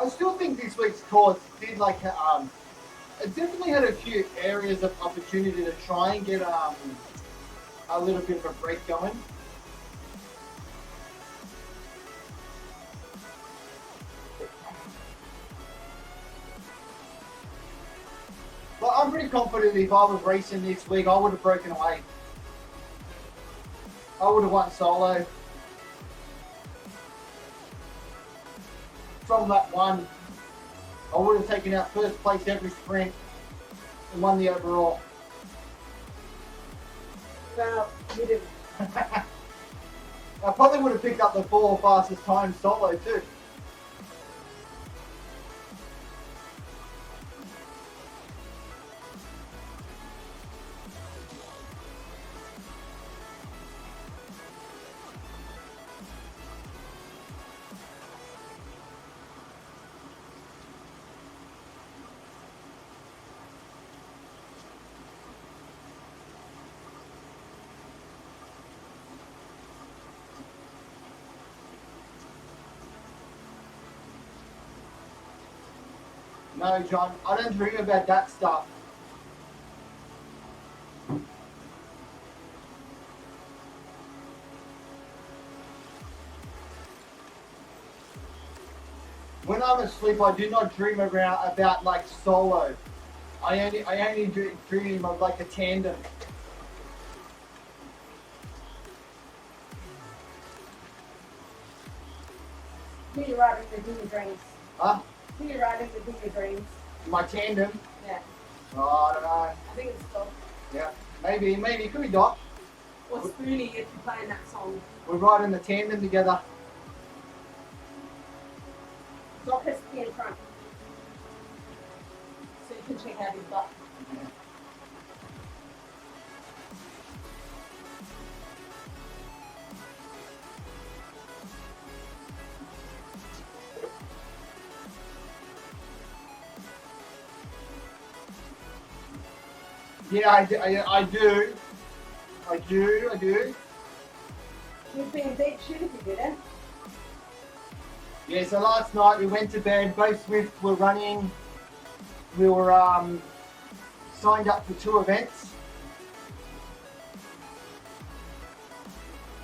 I still think this week's course did like it definitely had a few areas of opportunity to try and get a little bit of a break going. But I'm pretty confident if I was racing this week, I would have broken away. I would have won solo. From lap 1, I would have taken out first place every sprint and won the overall. Well, you didn't. I probably would have picked up the 4 fastest times solo too. No, John, I don't dream about that stuff. When I'm asleep, I do not dream about like solo. I only dream of like a tandem. Who you riding with in your dreams? Huh? Who you riding with in your dreams? My tandem? Yeah. Oh, I don't know. I think it's Doc. Yeah, maybe. It could be Doc. Or Spoonie if you're playing that song. We're riding the tandem together. Doc has to be in front. So you can check out his butt. Yeah, I do. You'd be in deep shit if you didn't. Yeah, so last night we went to bed, both Zwift were running. We were signed up for 2 events.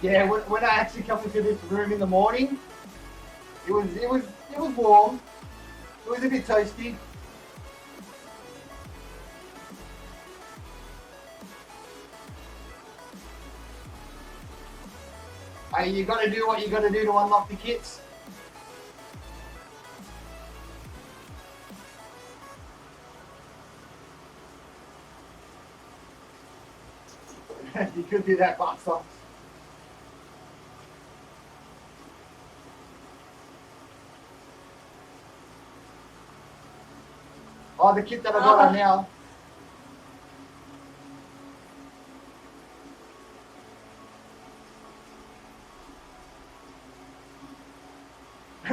Yeah, when I actually come into this room in the morning, it was warm. It was a bit toasty. Hey, you got to do what you got to do to unlock the kits. You could do that, box office. Oh, the kit that I got on now.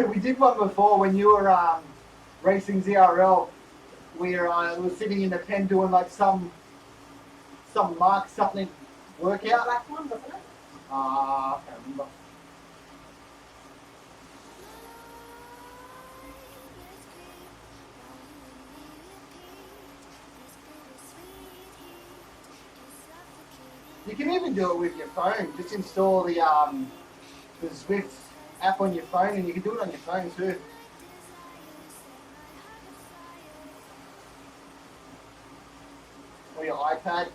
We did one before when you were racing ZRL. We were sitting in the pen doing like some mark something workout. Black one, wasn't it? I can't remember. You can even do it with your phone. Just install the Zwift app on your phone, and you can do it on your phone too. Or your iPad.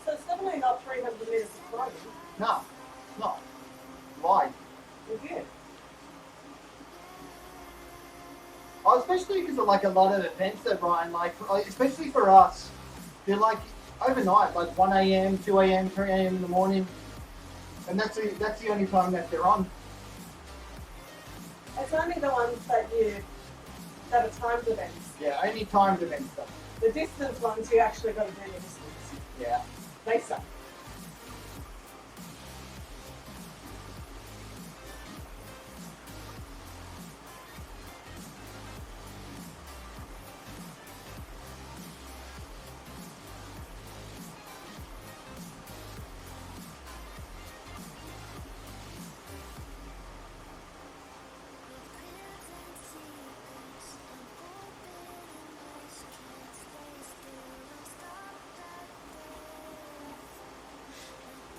So it's definitely not 300 meters of running. No, it's not. Wide. It's good. Oh, especially because of like a lot of events that Ryan, like especially for us, they're like overnight, like 1 a.m., 2 a.m., 3 a.m. in the morning, and that's the only time that they're on. It's only the ones that are timed events. Yeah, only timed events stuff. The distance ones you actually got to do the distance. Yeah. They suck.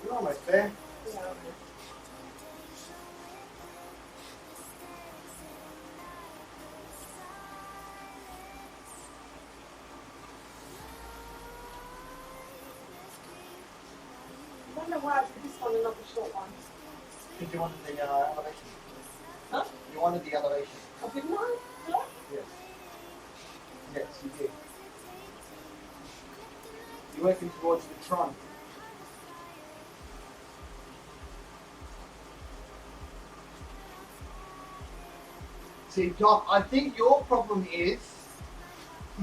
You're almost there. Yeah. wondering why I did this one and not the short one. Because you wanted the elevation. Huh? You wanted the elevation. Oh, didn't I? Did I? Yes. Yes, you did. You're working towards the trunk. See, Doc, I think your problem is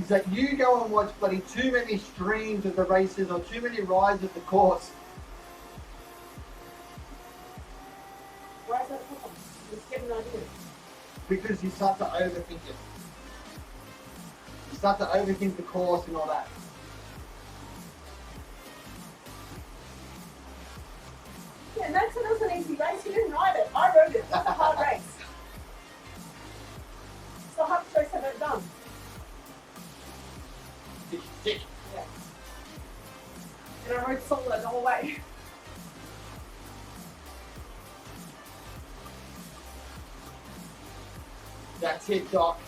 that you go and watch bloody too many streams of the races or too many rides of the course. Why is that a problem? Just get an idea. Because you start to overthink it. You start to overthink the course and all that. Yeah, Max said it was an easy race. You didn't ride it. I rode it. It was a hard race. It's the hardest race I've ever done. It's sick. Yeah. And I rode solo the whole way. That's it, Doc.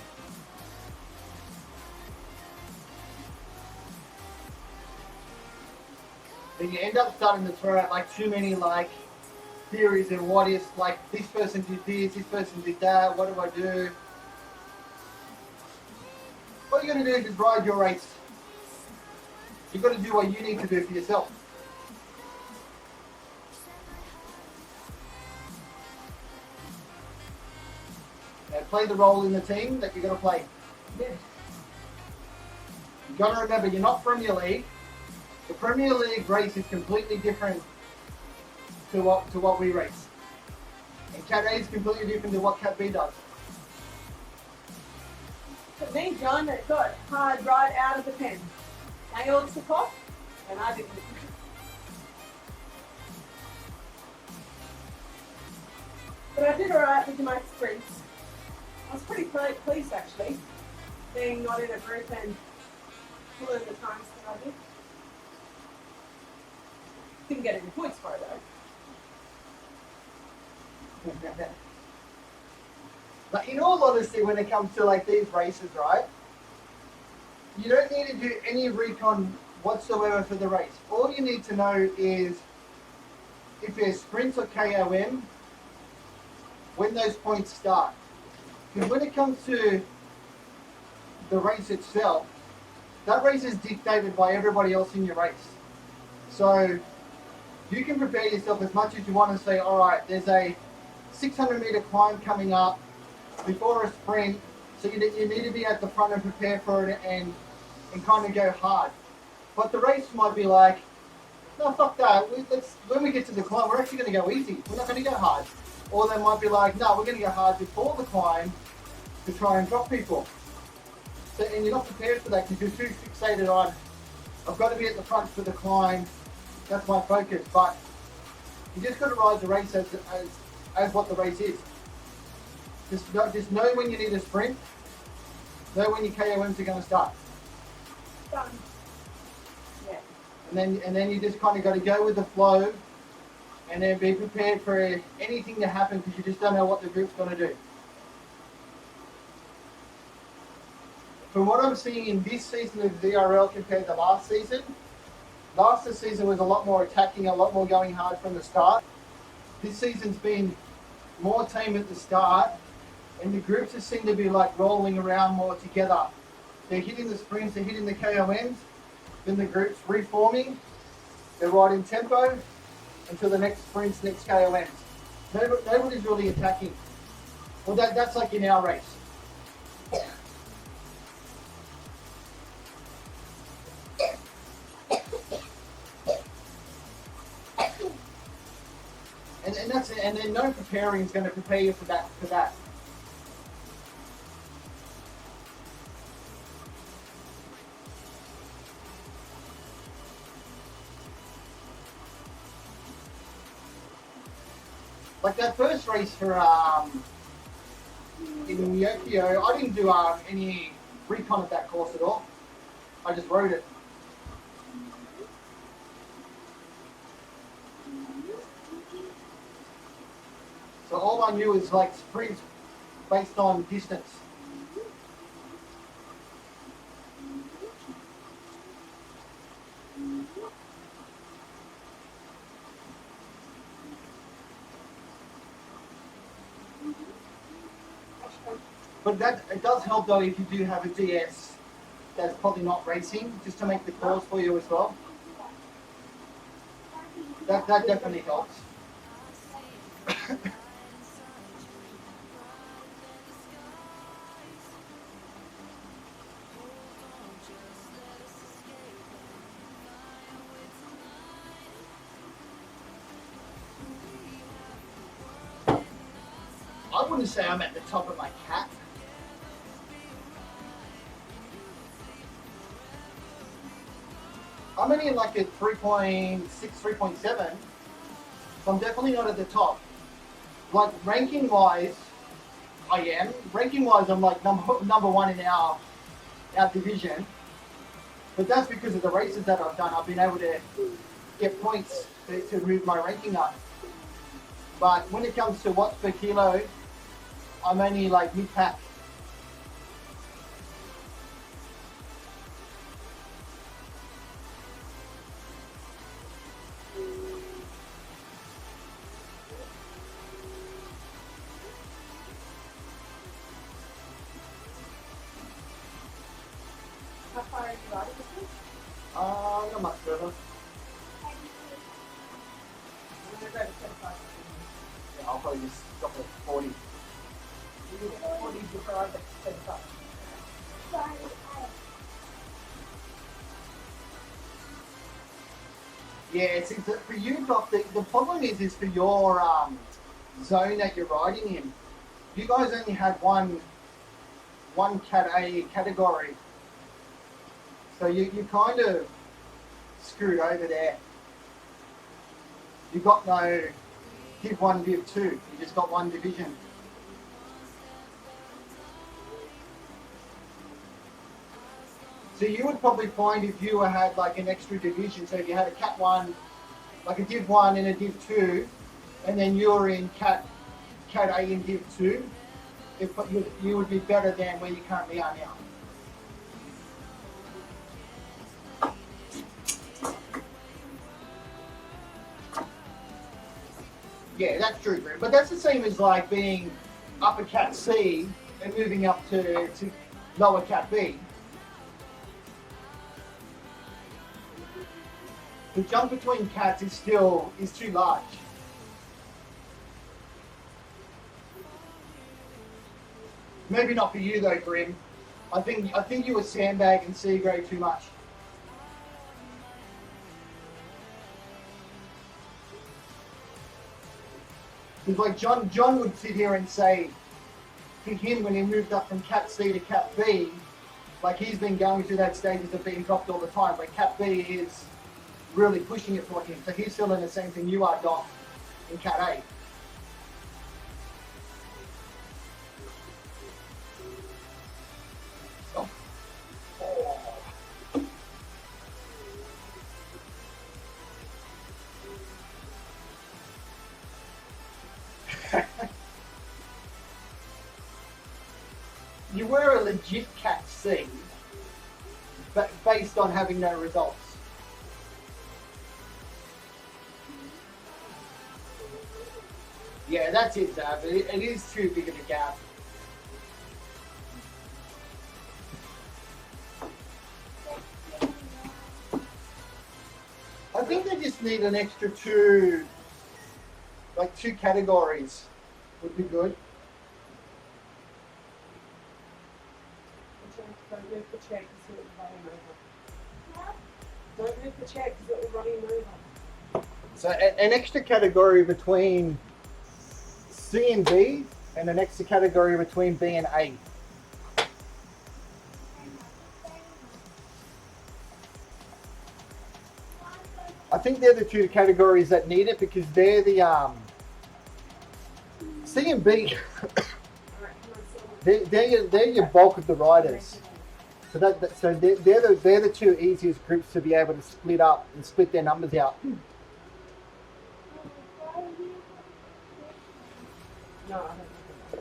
Then you end up starting to throw out like too many like theories and what if, like this person did this person did that, what do I do? What you're going to do is just ride your race. You've got to do what you need to do for yourself. Now play the role in the team that you're going to play. Yeah. You've got to remember, you're not Premier League. The Premier League race is completely different to what we race. And Cat A is completely different to what Cat B does. For me, John, it got hard right out of the pen. They all took off, and I didn't. But I did alright with my sprints. I was pretty pleased actually, being not in a group and pulling the times that I did. Didn't get any points for it though. But in all honesty, when it comes to like these races, right? You don't need to do any recon whatsoever for the race. All you need to know is if there's sprints or KOM, when those points start. Because when it comes to the race itself, that race is dictated by everybody else in your race. So you can prepare yourself as much as you want and say, all right, there's a 600-meter climb coming up before a sprint, so you need to be at the front and prepare for it and kind of go hard. But the race might be like, no, fuck that. When we get to the climb, we're actually going to go easy. We're not going to go hard. Or they might be like, no, we're going to go hard before the climb to try and drop people. So, and you're not prepared for that because you're too fixated on, I've got to be at the front for the climb. That's my focus. But you just got to ride the race as what the race is. Just know when you need a sprint. Know when your KOMs are going to start. Done. Yeah. And then you just kind of got to go with the flow, and then be prepared for anything to happen because you just don't know what the group's going to do. From what I'm seeing in this season of VRL compared to last season was a lot more attacking, a lot more going hard from the start. This season's been more tame at the start, and the groups just seem to be like rolling around more together. They're hitting the sprints, they're hitting the KOMs, then the groups reforming, they're riding tempo until the next sprints, next KOMs. Nobody's really attacking. Well, that's like in our race. And that's it. And then no preparing is going to prepare you for that. Like that first race for in Yokio, I didn't do any recon of that course at all. I just rode it. So all I knew is like sprints based on distance. But that it does help though if you do have a DS that's probably not racing, just to make the calls for you as well. That definitely helps. I wouldn't say I'm at the top of my cat. I'm only in like a 3.6, 3.7. So I'm definitely not at the top. Like ranking wise, I am. Ranking wise, I'm like number one in our division. But that's because of the races that I've done. I've been able to get points to move my ranking up. But when it comes to watts per kilo, I'm only like mid-pack. How far are you riding this week? Not much further. I'm going to go to 25. Yeah, I'll probably just drop it at 40. You get 40 before I get to 25. Yeah, it's for you, Doc. The problem is for your zone that you're riding in. You guys only had one Cat A category, so you kind of screwed over there. You got no Div 1, Div 2. You just got one division. So you would probably find if you had like an extra division, so if you had a Cat 1, like a Div 1 and a Div 2, and then you're in Cat A and Div 2, you would be better than where you currently are now. Yeah, that's true, Grim. But that's the same as like being upper Cat C and moving up to lower Cat B. The jump between cats is too large. Maybe not for you though, Grim. I think you were sandbagging C grade too much. Because like John would sit here and say, for him when he moved up from Cat C to Cat B, like he's been going through that stages of being dropped all the time. But Cat B is really pushing it for him. So he's still in the same thing you are, Doc, in Cat A. So, You were a legit Cat C, but based on having no results. Yeah, that's it, Zab. It is too big of a gap. I think they just need an extra two categories would be good. Don't move the chair because it will run him over. Don't move the chair because it will run him over. So an extra category between C and B, and an extra category between B and A. I think they're the two categories that need it because they're the C and B. they're your bulk of the riders. So they're the two easiest groups to be able to split up and split their numbers out. No, I don't think so.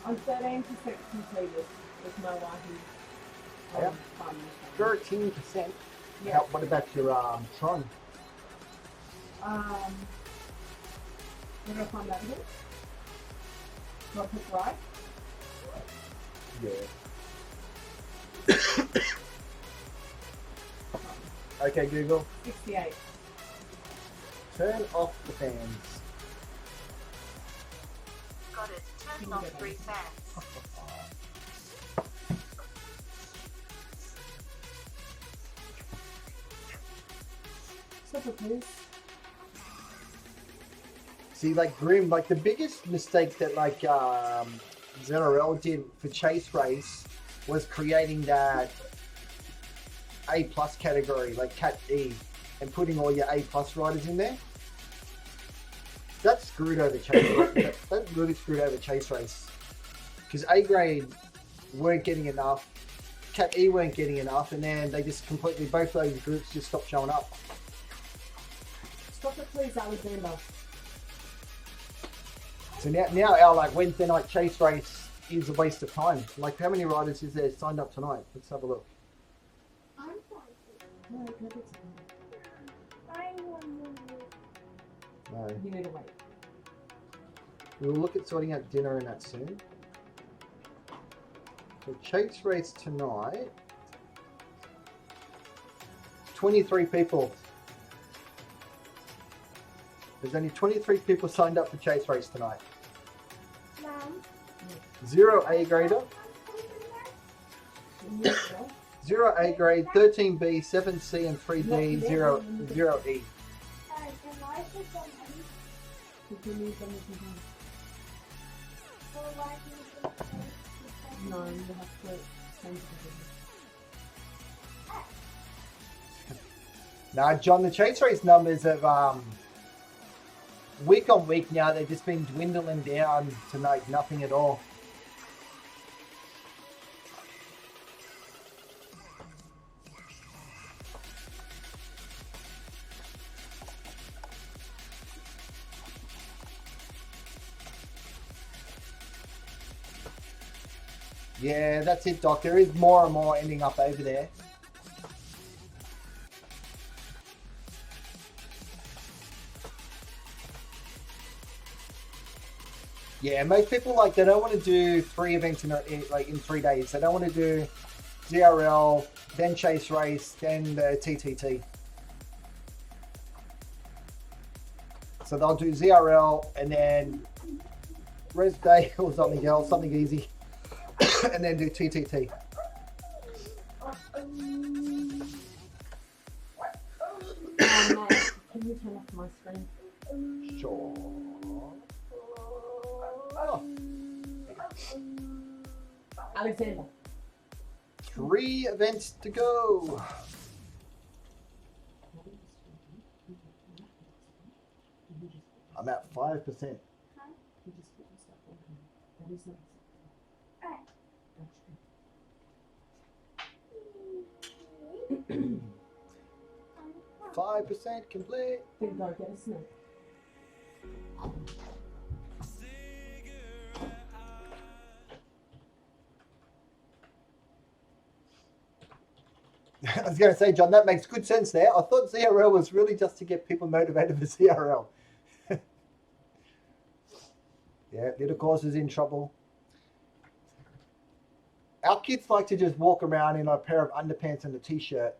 I'm 13% completed with my wahoo. Yep. Fun. 13%. Yeah. How, what about your Tron? We're gonna find that again. Do I put right? Yeah. Okay, Google. 68. Turn off the fans. Got it. Turning off 3 fans. Stop it, please. See, like Grim, like the biggest mistake that like ZRL did for Chase Race was creating that A plus category, like Cat E, and putting all your A plus riders in there. That screwed over Chase Race. That really screwed over Chase Race. Because A grade weren't getting enough, Cat E weren't getting enough, and then they just completely, both those groups just stopped showing up. Stop it, please, Alexander. So now our like Wednesday night Chase Race is a waste of time. Like, how many riders is there signed up tonight? Let's have a look. No, go get No. You need to wait. We'll look at sorting out dinner and that soon. So Chase Race tonight. 23 people. There's only 23 people signed up for Chase Race tonight. Mom. 0 A grader, 0 A grade, 13 B, 7 C, and 3 D, 0 E. Can I put some in? If you need them, you can Or why do you put some? No, you have to send it to Now, John, the Chase Race numbers have week on week now, they've just been dwindling down to like nothing at all. Yeah, that's it, Doc. There is more and more ending up over there. Yeah, most people like they don't want to do 3 events in 3 days. They don't want to do ZRL, then Chase Race, then the TTT. So they'll do ZRL and then rest day or something else, something easy, and then do TTT. Matt, can you turn off my screen? Sure. Oh, Alexander. 3 events to go. I'm at 5%. You just put your stuff on here. That is not acceptable. 5% complete. Then go get a snack. I was going to say, John, that makes good sense there. I thought ZRL was really just to get people motivated for ZRL. Yeah, little course is in trouble. Our kids like to just walk around in a pair of underpants and a t-shirt.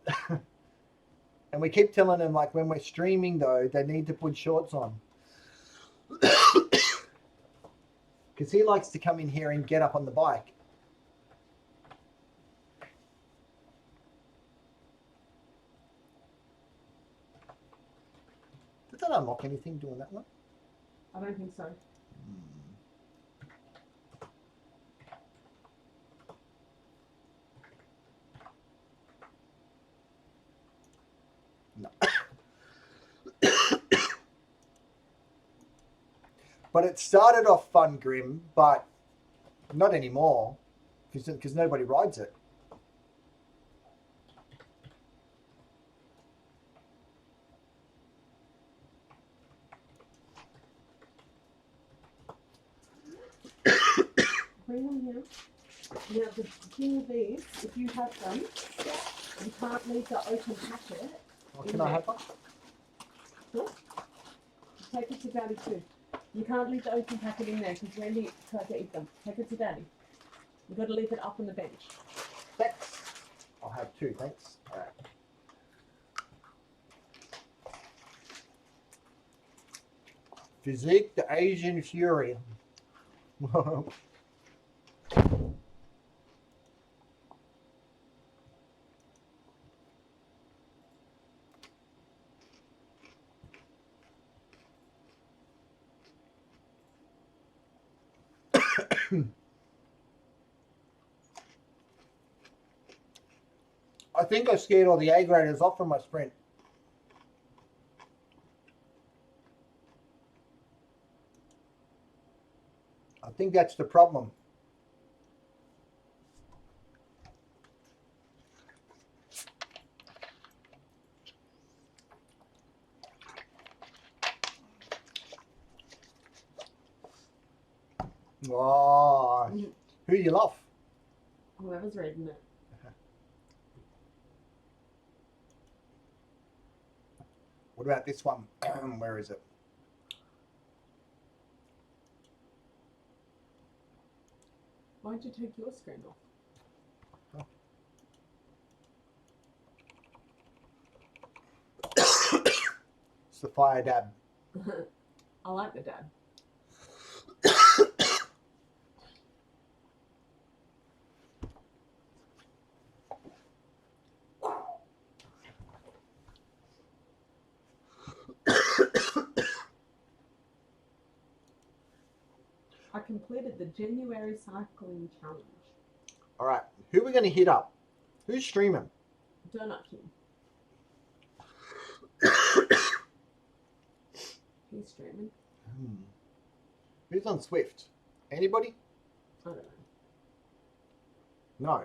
And we keep telling them, like, when we're streaming, though, they need to put shorts on. Because he likes to come in here and get up on the bike. Did that unlock anything doing that one? I don't think so. No. But it started off fun, Grim, but not anymore because nobody rides it. Bring them here. Now the thing with these, if you have them, you can't leave the open packet. Oh, can I have one? Take it to Daddy too. You can't leave the open packet in there because Randy tried to eat them. Take it to Daddy. You've got to leave it up on the bench. Thanks. I'll have two, thanks. All right. Physique, the Asian Fury. I think I scared all the A graders off from my sprint. I think that's the problem. Oh, who you love? Whoever's reading it. What about this one? Where is it? Why'd you take your screen off? It's the fire dab. I like the dad. I completed the January cycling challenge. All right, who are we going to hit up? Who's streaming? Donut King. He's streaming. Who's on Zwift? Anybody? I don't know. No.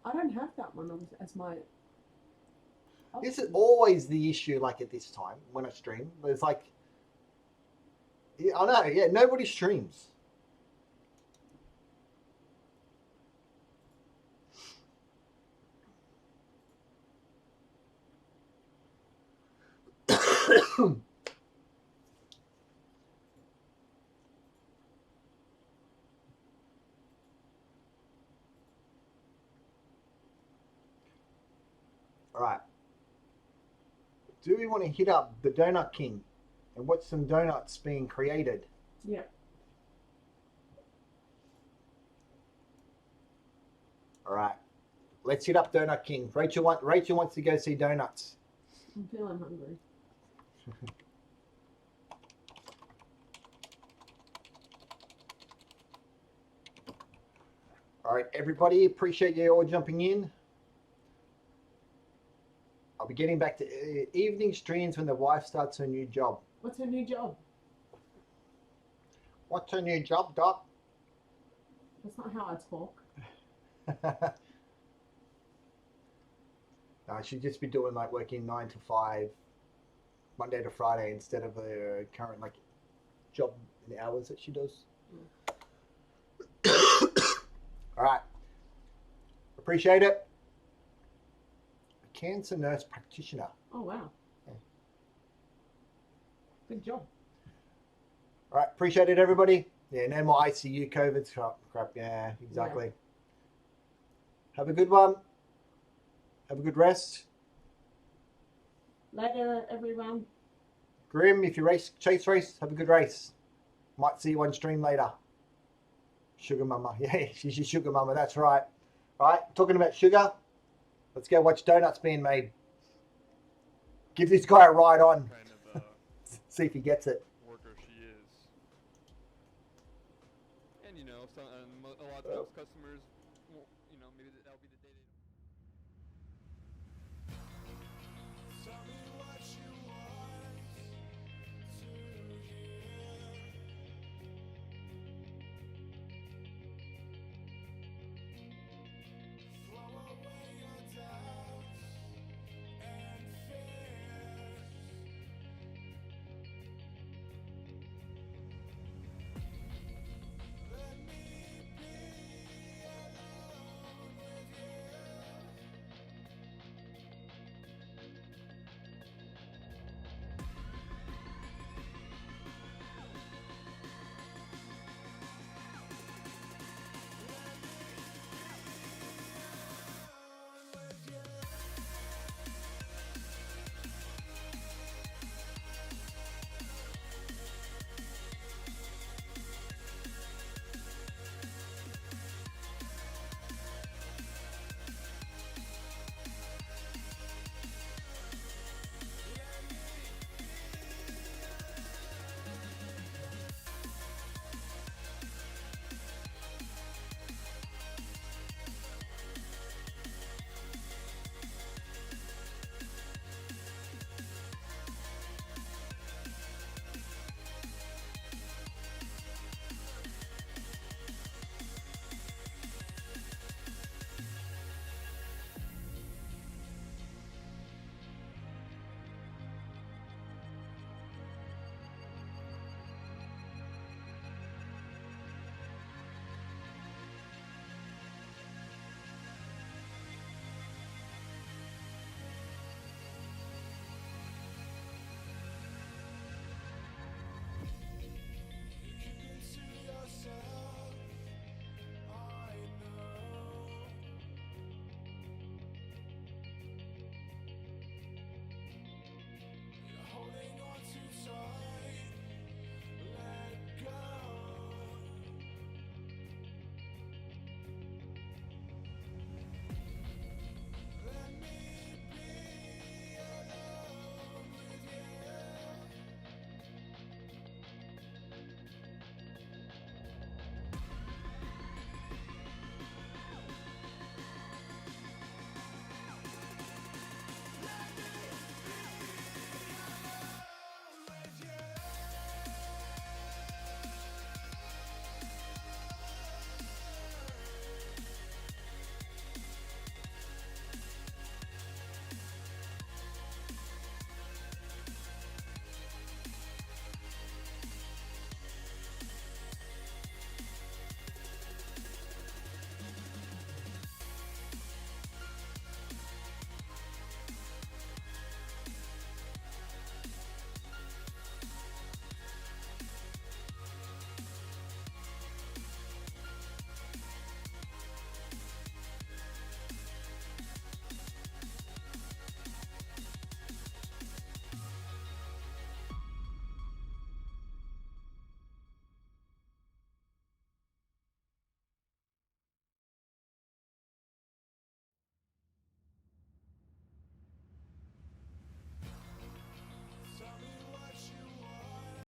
I don't have that one as my. This is always the issue, like at this time when I stream. There's like, yeah, I know, yeah, nobody streams. All right. Do we want to hit up the Donut King and watch some donuts being created? Yeah. All right. Let's hit up Donut King. Rachel wants to go see donuts. I'm feeling hungry. All right, everybody. Appreciate you all jumping in. I'll be getting back to evening streams when the wife starts her new job. What's her new job? What's her new job, Doc? That's not how I talk. No, she'd just be doing like working 9 to 5, Monday to Friday, instead of the current like job in the hours that she does. All right. Appreciate it. A cancer nurse practitioner. Oh, wow. Yeah. Good job. All right. Appreciate it, everybody. Yeah, no more ICU COVID crap. Yeah, exactly. Yeah. Have a good one. Have a good rest. Later, everyone. Grim, if you chase race, have a good race. Might see you on stream later. Sugar mama. Yeah, she's your sugar mama. That's right. All right, talking about sugar, let's go watch donuts being made. Give this guy a ride on. Kind of See if he gets it. worker she is. And you know, a lot of times customers, maybe that'll be the